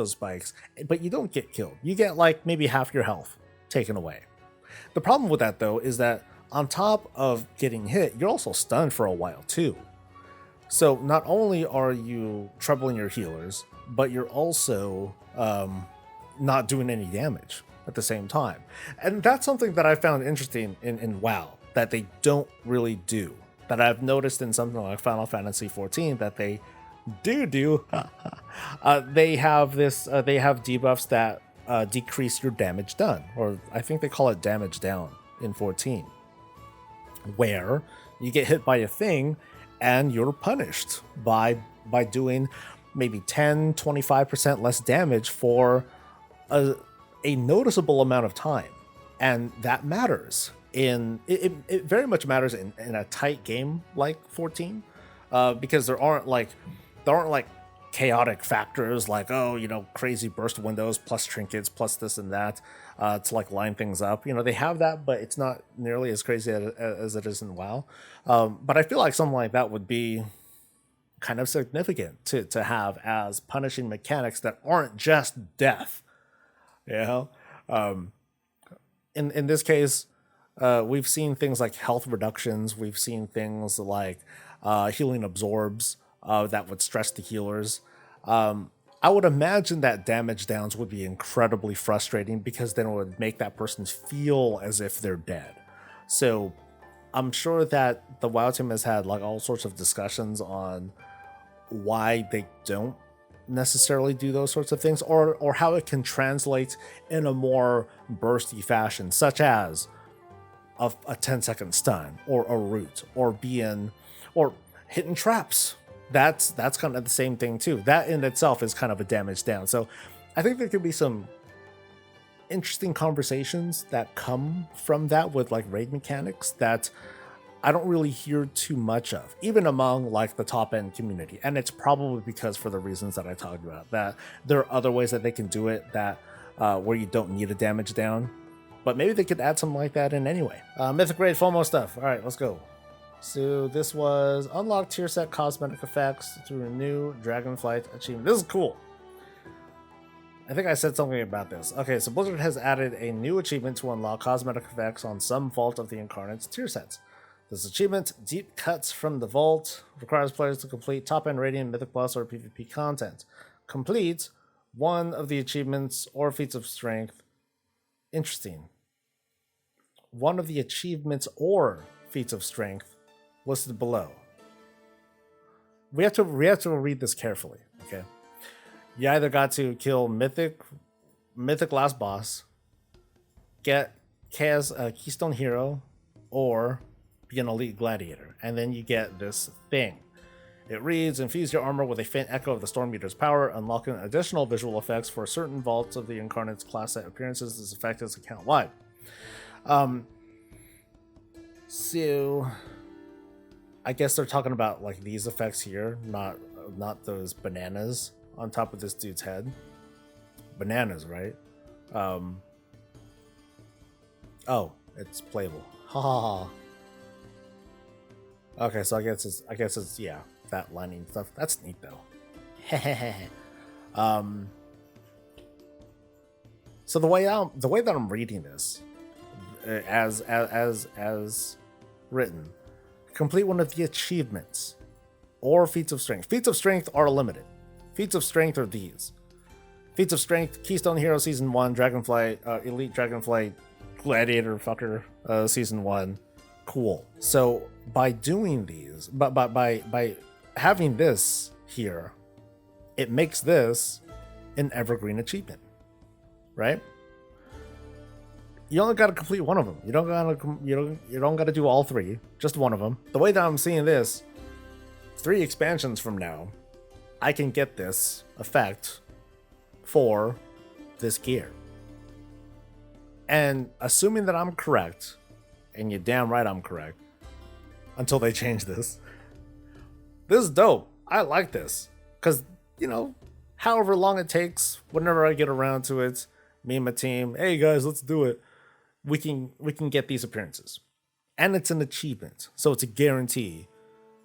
spikes, but you don't get killed. You get like maybe half your health taken away. The problem with that though is that on top of getting hit, you're also stunned for a while too. So not only are you troubling your healers, but you're also not doing any damage at the same time. And that's something that I found interesting in WoW, that they don't really do. That I've noticed in something like Final Fantasy XIV that they do. They have debuffs that decrease your damage done, or I think they call it damage down in 14, where you get hit by a thing and you're punished by doing maybe 10-25% less damage for a noticeable amount of time, and that matters. It very much matters in a tight game like 14, because there aren't like chaotic factors like, oh, crazy burst windows plus trinkets plus this and that to like line things up. They have that, but it's not nearly as crazy as it is in WoW. But I feel like something like that would be kind of significant to have as punishing mechanics that aren't just death. In this case, we've seen things like health reductions. We've seen things like healing absorbs that would stress the healers. I would imagine that damage downs would be incredibly frustrating, because then it would make that person feel as if they're dead. So I'm sure that the WoW team has had like all sorts of discussions on why they don't necessarily do those sorts of things, or how it can translate in a more bursty fashion, such as a 10-second stun, or a root, or hitting traps. That's kind of the same thing too. That in itself is kind of a damage down. So I think there could be some interesting conversations that come from that with like raid mechanics that I don't really hear too much of, even among like the top end community. And it's probably because, for the reasons that I talked about, that there are other ways that they can do it that where you don't need a damage down. But maybe they could add something like that in anyway. Mythic Raid FOMO stuff. All right, let's go. So this was unlock tier set cosmetic effects through a new Dragonflight achievement. This is cool. I think I said something about this. Okay, so Blizzard has added a new achievement to unlock cosmetic effects on some Vault of the Incarnate's tier sets. This achievement, Deep Cuts from the Vault, requires players to complete top-end Radiant, Mythic Plus, or PvP content. Complete one of the achievements or feats of strength. Interesting. One of the achievements or feats of strength listed below. We have to read this carefully, okay? You either got to kill Mythic last boss, get Keystone hero, or be an elite gladiator, and then you get this thing. It reads, infuse your armor with a faint echo of the Storm Meter's power, unlocking additional visual effects for certain vaults of the Incarnate's class set appearances. This effect is account-wide. So I guess they're talking about like these effects here, not those bananas on top of this dude's head. Bananas, right? Oh, it's playable. Ha ha ha. Okay, so I guess it's yeah, that lining stuff. That's neat though. So the way that I'm reading this, as written, complete one of the achievements or feats of strength. Feats of strength are limited. Feats of strength are these. Feats of strength, Keystone Hero Season 1, Dragonflight, Elite Dragonflight, Gladiator Fucker Season 1. Cool. So by doing these, but by having this here, it makes this an evergreen achievement, right? You only got to complete one of them. You don't got to do all three, just one of them. The way that I'm seeing this, 3 expansions from now, I can get this effect for this gear. And assuming that I'm correct, and you're damn right I'm correct, until they change this. This is dope. I like this. Because, however long it takes, whenever I get around to it, me and my team, hey guys, let's do it. We can get these appearances. And it's an achievement. So it's a guarantee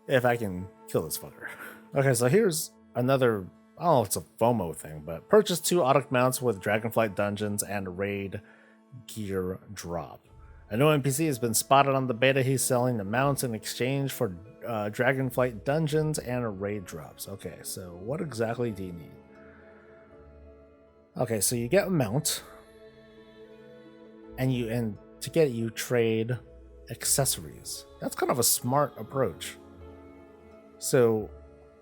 if I can kill this fucker. Okay, so here's another, oh, it's a FOMO thing, but purchase 2 auto mounts with Dragonflight dungeons and raid gear drop. A new NPC has been spotted on the beta. He's selling the mounts in exchange for Dragonflight dungeons and raid drops. Okay, so what exactly do you need? Okay, so you get a mount, and to get it, you trade accessories. That's kind of a smart approach. So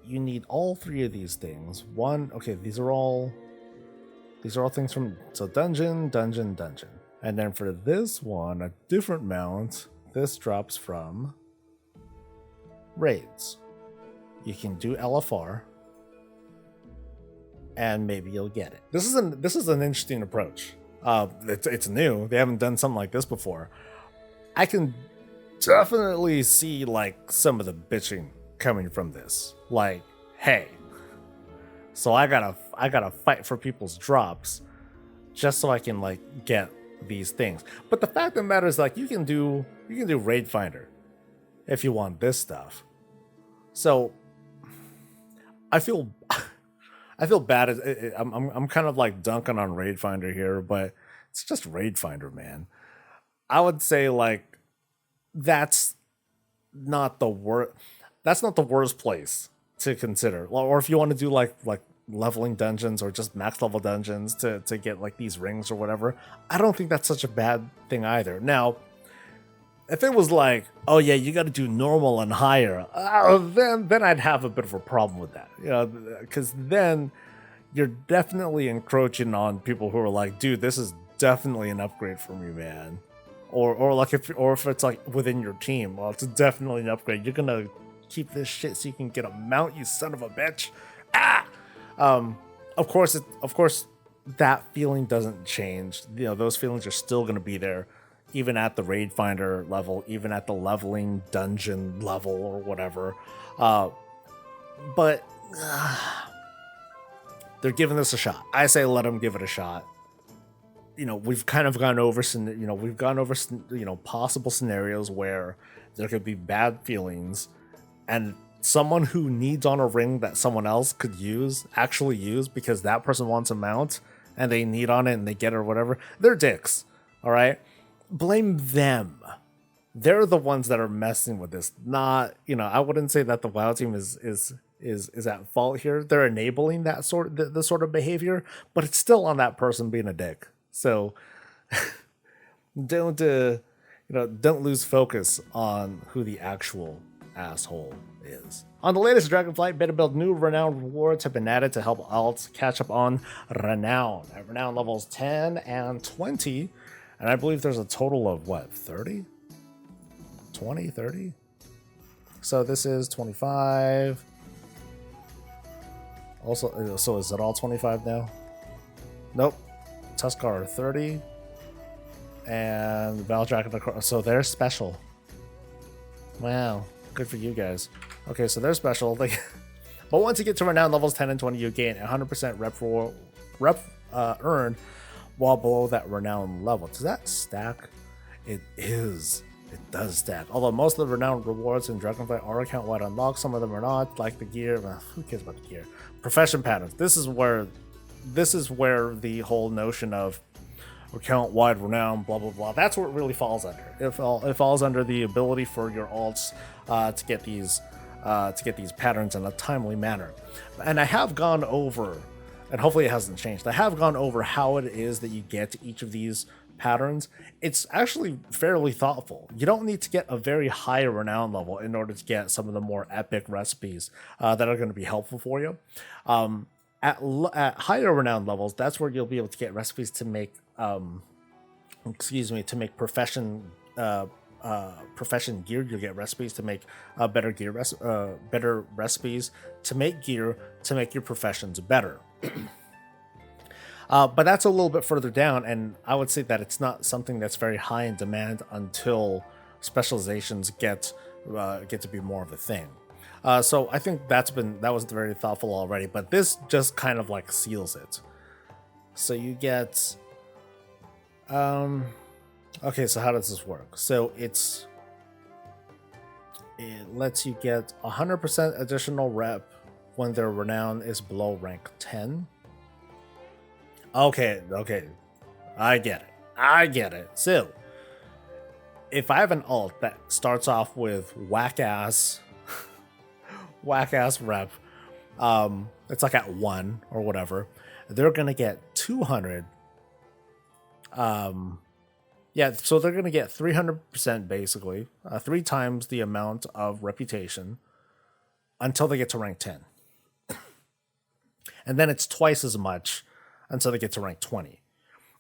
you need all 3 of these things. One, okay, these are all things from, so dungeon. And then for this one, a different mount, this drops from raids. You can do LFR, and maybe you'll get it. This is an interesting approach. It's new. They haven't done something like this before. I can definitely see like some of the bitching coming from this. Like, hey, so I gotta fight for people's drops just so I can like get these things. But the fact of the matter is, like, you can do Raid Finder if you want this stuff. So I feel bad. I'm kind of like dunking on Raid Finder here, but it's just Raid Finder, man. I would say like that's not the worst place to consider. Or if you want to do like leveling dungeons or just max level dungeons to get like these rings or whatever, I don't think that's such a bad thing either. Now, if it was like, oh yeah, you got to do normal and higher, then I'd have a bit of a problem with that, you know, because then you're definitely encroaching on people who are like, dude, this is definitely an upgrade for me, man. Or like if it's like within your team, well, it's definitely an upgrade. You're gonna keep this shit so you can get a mount, you son of a bitch. Of course, that feeling doesn't change. You know, those feelings are still going to be there, even at the Raid Finder level, even at the leveling dungeon level or whatever. But they're giving this a shot. I say let them give it a shot. You know, we've kind of gone over possible scenarios where there could be bad feelings, and someone who needs on a ring that someone else could actually use because that person wants a mount and they need on it and they get it or whatever, they're dicks. All right, blame them. They're the ones that are messing with this. Not, you know, I wouldn't say that the WoW team is at fault here. They're enabling that the sort of behavior, but it's still on that person being a dick. So don't lose focus on who the actual asshole is. On the latest Dragonflight beta build, new Renown rewards have been added to help alts catch up on Renown. At Renown levels 10 and 20, and I believe there's a total of what, 30? 20, 30? So this is 25. Also, so is it all 25 now? Nope. Tuskar 30. And Valdragon, so they're special. Wow. Good for you guys. Okay, so they're special. But once you get to Renown levels 10 and 20, you gain 100% rep earned while below that Renown level. Does that stack? It is. It does stack. Although most of the Renown rewards in Dragonflight are account-wide unlocked, some of them are not, like the gear. Well, who cares about the gear? Profession patterns. This is where the whole notion of account-wide Renown, blah blah blah, that's what it really falls under. It falls under the ability for your alts to get these patterns in a timely manner. And I have gone over, and hopefully it hasn't changed, I have gone over how it is that you get to each of these patterns. It's actually fairly thoughtful. You don't need to get a very high Renown level in order to get some of the more epic recipes that are going to be helpful for you. At higher Renown levels, that's where you'll be able to get recipes to make profession gear. You'll get recipes to make better recipes to make gear to make your professions better. But that's a little bit further down, and I would say that it's not something that's very high in demand until specializations get to be more of a thing. So I think that was very thoughtful already, but this just kind of like seals it. So you get, okay, so how does this work? So it lets you get 100% additional rep when their renown is below rank 10. Okay, I get it. So if I have an ult that starts off with whack ass rep, it's like at 1 or whatever, they're gonna get 200. Yeah, so they're gonna get 300% basically, 3 times the amount of reputation until they get to rank 10, and then it's twice as much until they get to rank 20.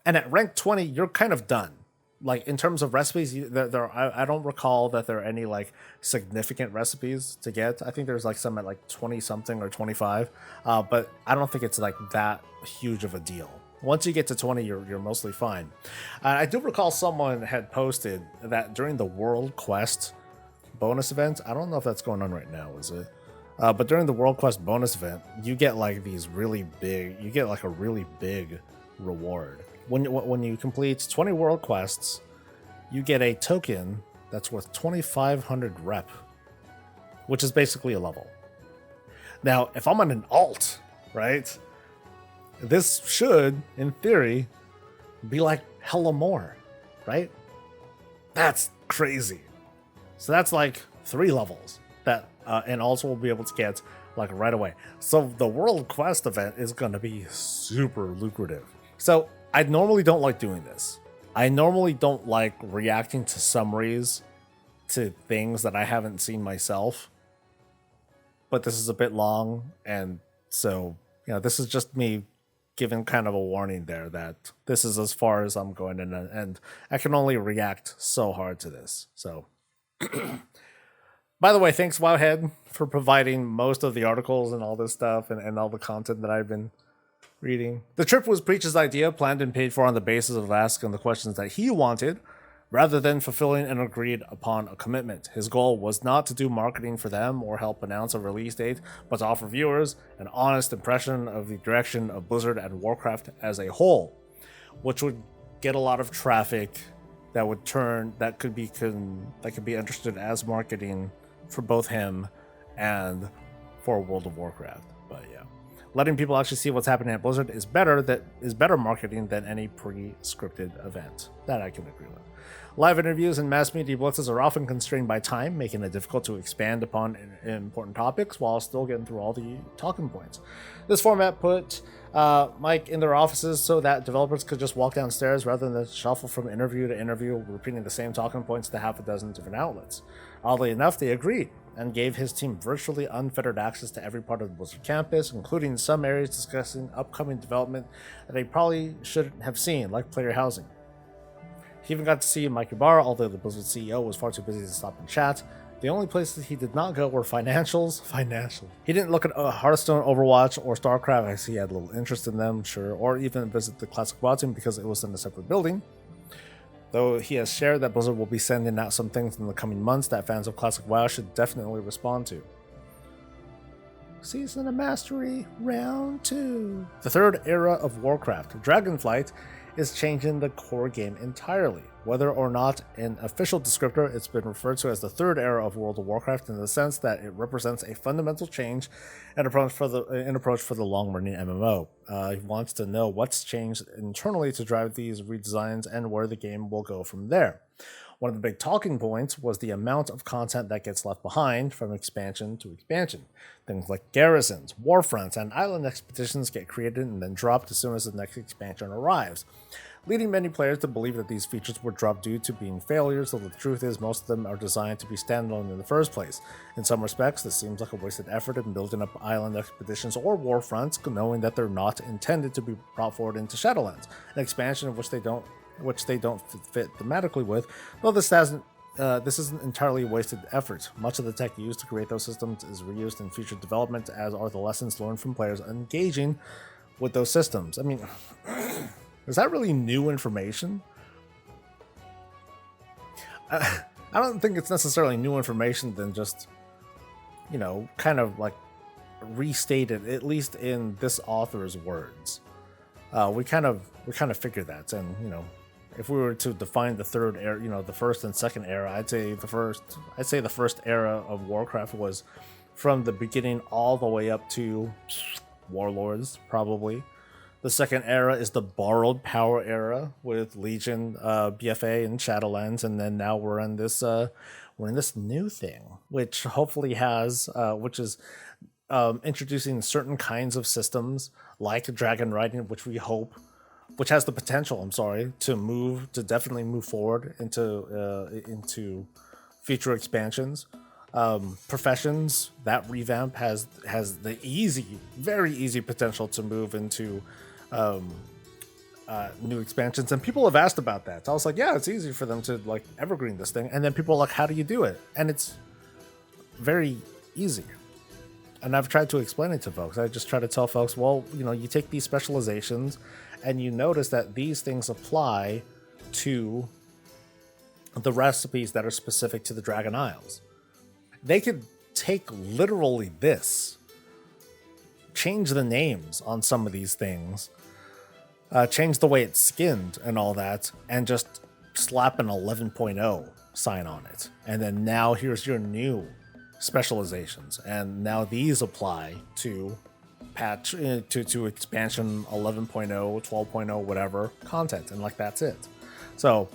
And at rank 20, you're kind of done. Like in terms of recipes, I don't recall that there are any like significant recipes to get. I think there's like some at like 20 something or 25, but I don't think it's like that huge of a deal. Once you get to 20, you're mostly fine. I do recall someone had posted that during the World Quest bonus event, I don't know if that's going on right now, is it? But during the World Quest bonus event, you get like these really big, you get like a really big reward. When you complete 20 world quests, you get a token that's worth 2,500 rep, which is basically a level. Now, if I'm on an alt, right, this should, in theory, be like hella more, right? That's crazy. So that's like 3 levels that, and also will be able to get like right away. So the World Quest event is going to be super lucrative. So I normally don't like doing this. I normally don't like reacting to summaries to things that I haven't seen myself. But this is a bit long, and so, you know, this is just me giving kind of a warning there that this is as far as I'm going, and I can only react so hard to this. So, by the way, thanks Wowhead for providing most of the articles and all this stuff and all the content that I've been reading. The trip was Preach's idea, planned and paid for on the basis of asking the questions that he wanted, rather than fulfilling an agreed upon a commitment. His goal was not to do marketing for them or help announce a release date, but to offer viewers an honest impression of the direction of Blizzard and Warcraft as a whole, which would get a lot of traffic that could be understood as marketing for both him and for World of Warcraft. But yeah, letting people actually see what's happening at Blizzard is better marketing than any pre-scripted event. That I can agree with. Live interviews and mass media blitzes are often constrained by time, making it difficult to expand upon important topics while still getting through all the talking points. This format put Mike in their offices so that developers could just walk downstairs rather than shuffle from interview to interview, repeating the same talking points to half a dozen different outlets. Oddly enough, they agreed and gave his team virtually unfettered access to every part of the Blizzard campus, including some areas discussing upcoming development that they probably shouldn't have seen, like player housing. He even got to see Mike Ybarra, although the Blizzard CEO was far too busy to stop and chat. The only places he did not go were financials. He didn't look at Hearthstone, Overwatch, or StarCraft. I see he had little interest in them, sure, or even visit the Classic WoW team because it was in a separate building. Though he has shared that Blizzard will be sending out some things in the coming months that fans of Classic WoW should definitely respond to. Season of Mastery, Round 2. The third era of Warcraft, Dragonflight, is changing the core game entirely. Whether or not an official descriptor, it's been referred to as the third era of World of Warcraft in the sense that it represents a fundamental change and approach for the long-running MMO. He wants to know what's changed internally to drive these redesigns and where the game will go from there. One of the big talking points was the amount of content that gets left behind from expansion to expansion. Things like garrisons, warfronts, and island expeditions get created and then dropped as soon as the next expansion arrives, leading many players to believe that these features were dropped due to being failures, though the truth is most of them are designed to be standalone in the first place. In some respects, this seems like a wasted effort in building up island expeditions or warfronts, knowing that they're not intended to be brought forward into Shadowlands, an expansion of which they don't fit thematically with, though this isn't entirely wasted effort. Much of the tech used to create those systems is reused in future development, as are the lessons learned from players engaging with those systems. I mean, is that really new information? I don't think it's necessarily new information than just kind of like restated, at least in this author's words. We kind of figured that, and if we were to define the third era, the first and second era, I'd say the first era of Warcraft was from the beginning all the way up to Warlords, probably. The second era is the borrowed power era with Legion, BFA, and Shadowlands, and then now we're in this new thing, which hopefully has, which is introducing certain kinds of systems like dragon riding, which has the potential, to definitely move forward into future expansions. Professions, that revamp has the very easy potential to move into new expansions, and people have asked about that. So I was like, yeah, it's easy for them to like evergreen this thing, and then people are like, how do you do it? And it's very easy. And I've tried to explain it to folks. I just try to tell folks, well, you take these specializations and you notice that these things apply to the recipes that are specific to the Dragon Isles. They could take literally this, change the names on some of these things, change the way it's skinned and all that, and just slap an 11.0 sign on it. And then now here's your new specializations, and now these apply to patch to expansion 11.0, 12.0, whatever content, and like that's it. So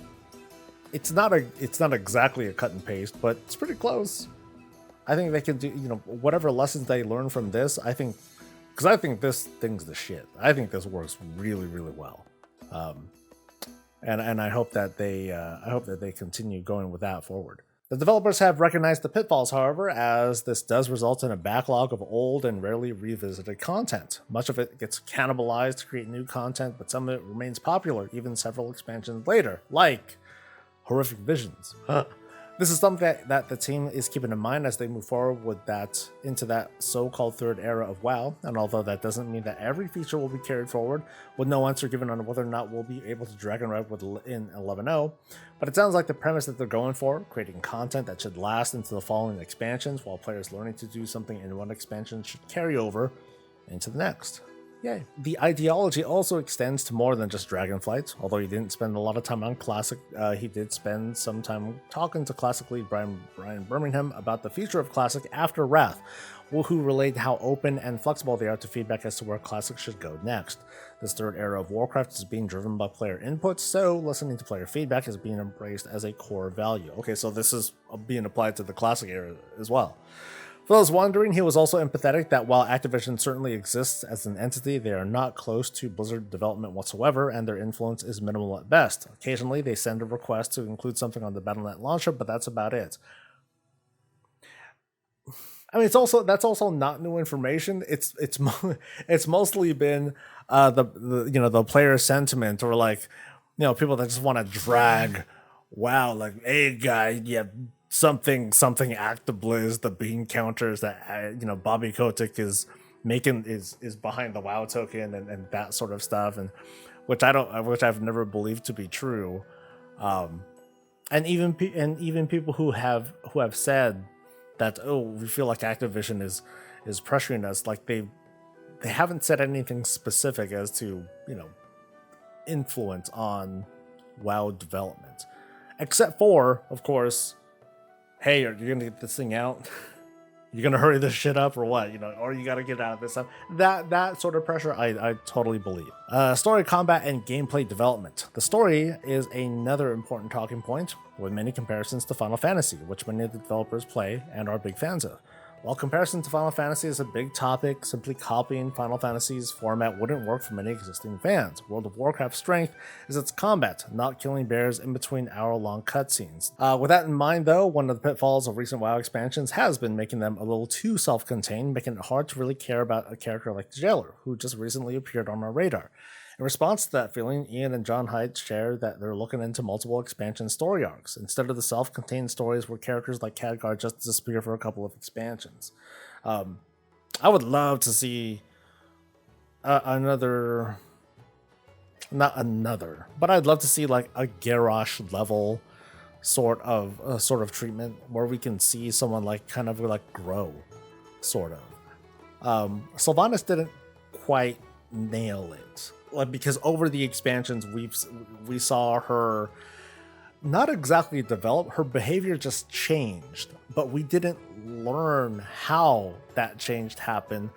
it's not exactly a cut and paste, but it's pretty close. I think they can do whatever lessons they learn from this. I think this thing's the shit. I think this works really, really well, and I hope that they continue going with that forward. The developers have recognized the pitfalls, however, as this does result in a backlog of old and rarely revisited content. Much of it gets cannibalized to create new content, but some of it remains popular even several expansions later, like Horrific Visions. This is something that the team is keeping in mind as they move forward with that into that so-called third era of WoW, and although that doesn't mean that every feature will be carried forward, with no answer given on whether or not we'll be able to Dragon Ride in 11.0, but it sounds like the premise that they're going for, creating content that should last into the following expansions while players learning to do something in one expansion should carry over into the next. Yay. The ideology also extends to more than just Dragonflight. Although he didn't spend a lot of time on Classic, he did spend some time talking to Classic lead Brian Birmingham about the future of Classic after Wrath, who relayed how open and flexible they are to feedback as to where Classic should go next. This third era of Warcraft is being driven by player input, so listening to player feedback is being embraced as a core value. Okay, so this is being applied to the Classic era as well. For those wondering, he was also empathetic that while Activision certainly exists as an entity, they are not close to Blizzard development whatsoever, and their influence is minimal at best. Occasionally, they send a request to include something on the Battle.net launcher, but that's about it. I mean, that's also not new information. It's mostly been the player sentiment, or like people that just want to drag WoW, like, hey guy, yeah. Something Actiblizz, the bean counters that Bobby Kotick is making is behind the WoW token and that sort of stuff, and which I've never believed to be true, and even people who have said that, oh, we feel like Activision is pressuring us, like they haven't said anything specific as to influence on WoW development, except for, of course, hey, are you gonna get this thing out? You gonna hurry this shit up or what? Or you gotta get out of this stuff. That sort of pressure, I totally believe. Story, combat, and gameplay development. The story is another important talking point, with many comparisons to Final Fantasy, which many of the developers play and are big fans of. While comparison to Final Fantasy is a big topic, simply copying Final Fantasy's format wouldn't work for many existing fans. World of Warcraft's strength is its combat, not killing bears in between hour-long cutscenes. With that in mind, though, one of the pitfalls of recent WoW expansions has been making them a little too self-contained, making it hard to really care about a character like the Jailer, who just recently appeared on our radar. In response to that feeling, Ian and John Haidt share that they're looking into multiple expansion story arcs, instead of the self-contained stories where characters like Khadgar just disappear for a couple of expansions. I would love to see but I'd love to see like a Garrosh level sort of treatment where we can see someone like kind of like grow sort of. Sylvanas didn't quite nail it, like, because over the expansions we saw her not exactly develop. Her behavior just changed, but we didn't learn how that change happened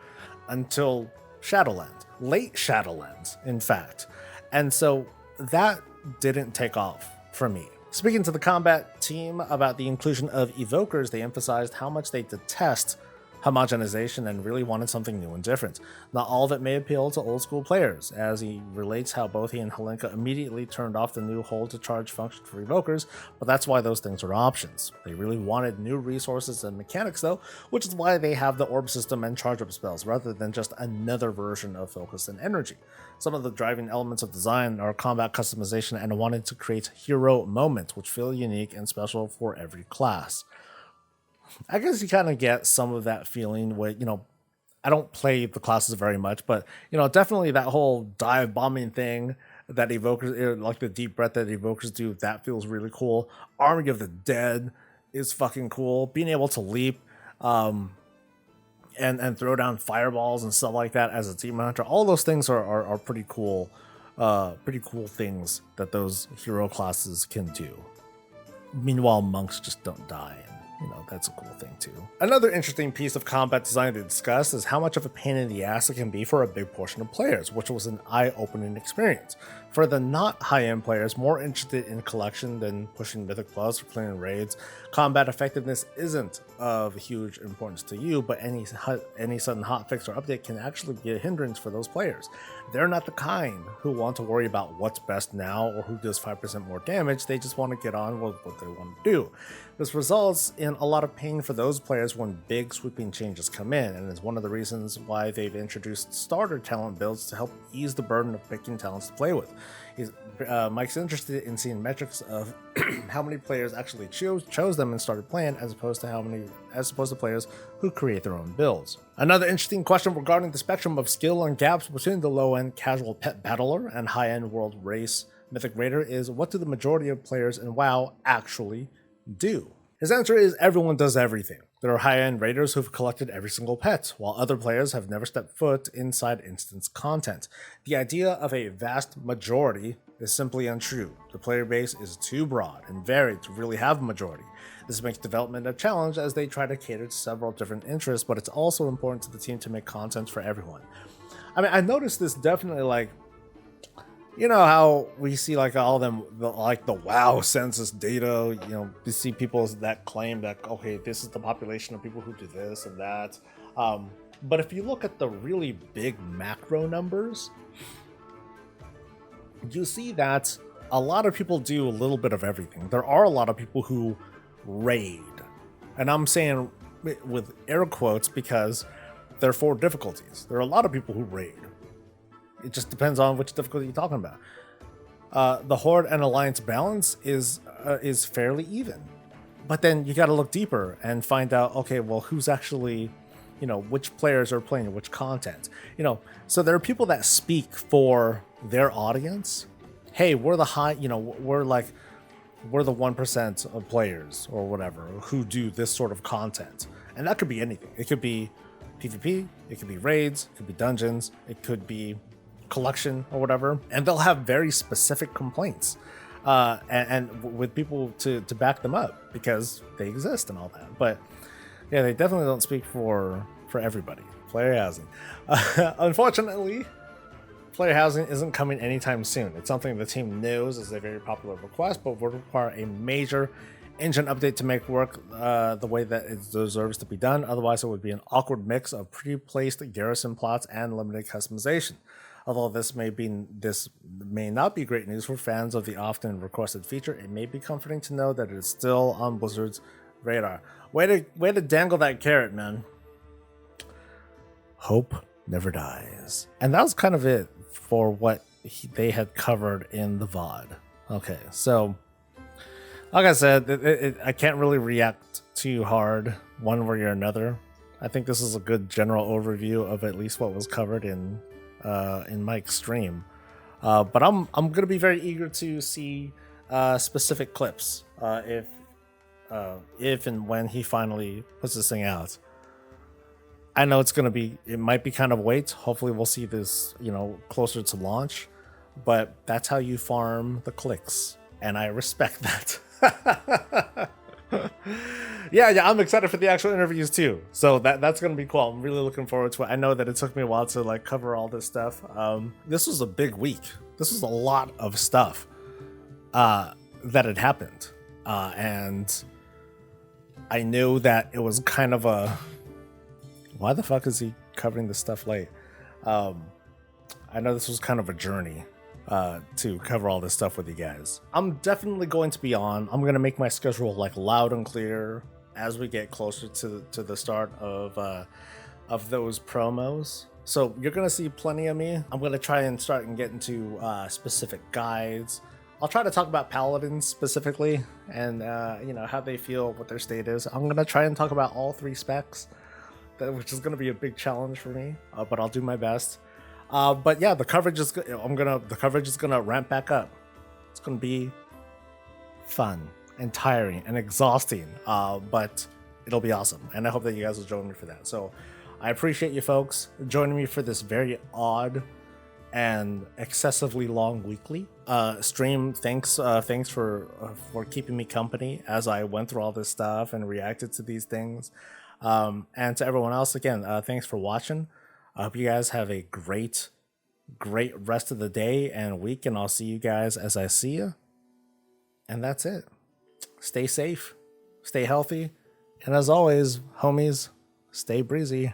until Shadowlands, late Shadowlands, in fact. And so that didn't take off for me. Speaking to the combat team about the inclusion of evokers, they emphasized how much they detest homogenization and really wanted something new and different. Not all of it may appeal to old school players, as he relates how both he and Helenka immediately turned off the new hold to charge function for evokers, but that's why those things are options. They really wanted new resources and mechanics though, which is why they have the orb system and charge up spells rather than just another version of focus and energy. Some of the driving elements of design are combat customization and wanted to create hero moments which feel unique and special for every class. I guess you kind of get some of that feeling with, I don't play the classes very much, but, definitely that whole dive bombing thing that evokers, like the deep breath that evokers do, that feels really cool. Army of the Dead is fucking cool. Being able to leap and throw down fireballs and stuff like that as a demon hunter, all those things are pretty cool things that those hero classes can do. Meanwhile, monks just don't die. That's a cool thing too. Another interesting piece of combat design to discuss is how much of a pain in the ass it can be for a big portion of players, which was an eye-opening experience. For the not high-end players more interested in collection than pushing Mythic Plus or clearing raids, combat effectiveness isn't of huge importance to you, but any sudden hotfix or update can actually be a hindrance for those players. They're not the kind who want to worry about what's best now or who does 5% more damage, they just want to get on with what they want to do. This results in a lot of pain for those players when big sweeping changes come in, and is one of the reasons why they've introduced starter talent builds to help ease the burden of picking talents to play with. Mike's interested in seeing metrics of how many players actually chose them and started playing, as opposed to players who create their own builds. Another interesting question regarding the spectrum of skill and gaps between the low-end casual pet battler and high-end world race Mythic Raider is, what do the majority of players in WoW actually do? His answer is everyone does everything. There are high-end raiders who've collected every single pet, while other players have never stepped foot inside instance content. The idea of a vast majority is simply untrue. The player base is too broad and varied to really have a majority. This makes development a challenge as they try to cater to several different interests, but it's also important to the team to make content for everyone. I mean, I noticed this definitely, like, how we see like all them, the WoW census data, you see people that claim that, okay, this is the population of people who do this and that. But if you look at the really big macro numbers, you see that a lot of people do a little bit of everything. There are a lot of people who raid. And I'm saying with air quotes because there are 4 difficulties. There are a lot of people who raid. It just depends on which difficulty you're talking about. The Horde and Alliance balance is fairly even. But then you got to look deeper and find out, okay, well, who's actually, which players are playing which content. So there are people that speak for their audience. Hey, we're the high, we're the 1% of players or whatever who do this sort of content. And that could be anything. It could be PvP, it could be raids, it could be dungeons, it could be collection or whatever, and they'll have very specific complaints and with people to back them up because they exist and all that. But yeah, they definitely don't speak for everybody. Player housing, unfortunately, player housing isn't coming anytime soon. It's something the team knows is a very popular request, but would require a major engine update to make work the way that it deserves to be done. Otherwise, it would be an awkward mix of pre-placed garrison plots and limited customization. Although this may not be great news for fans of the often requested feature, it may be comforting to know that it is still on Blizzard's radar. Way to dangle that carrot, man. Hope never dies. And that was kind of it for what they had covered in the VOD. Okay, so like I said, I can't really react too hard one way or another. I think this is a good general overview of at least what was covered in Mike's stream, but I'm gonna be very eager to see specific clips if and when he finally puts this thing out. I know it might be kind of wait. Hopefully we'll see this, you know, closer to launch, but that's how you farm the clicks. And I respect that. Yeah, I'm excited for the actual interviews too. So that's gonna be cool. I'm really looking forward to it. I know that it took me a while to like cover all this stuff. This was a big week. This was a lot of stuff that had happened. And I knew that it was kind of a, why the fuck is he covering this stuff late? I know this was kind of a journey to cover all this stuff with you guys. I'm definitely going to be on. I'm gonna make my schedule like loud and clear as we get closer to the start of those promos. So you're gonna see plenty of me. I'm gonna try and start and get into specific guides. I'll try to talk about paladins specifically and you know, how they feel, what their state is. I'm gonna try and talk about all 3 specs, which is gonna be a big challenge for me, but I'll do my best. But yeah, the coverage is gonna ramp back up. It's gonna be fun and tiring and exhausting, but it'll be awesome, and I hope that you guys will join me for that. So I appreciate you folks joining me for this very odd and excessively long weekly stream. Thanks for keeping me company as I went through all this stuff and reacted to these things. And to everyone else, again, thanks for watching. I hope you guys have a great rest of the day and week, and I'll see you guys as I see you. And that's it. Stay safe, stay healthy, and as always, homies, stay breezy.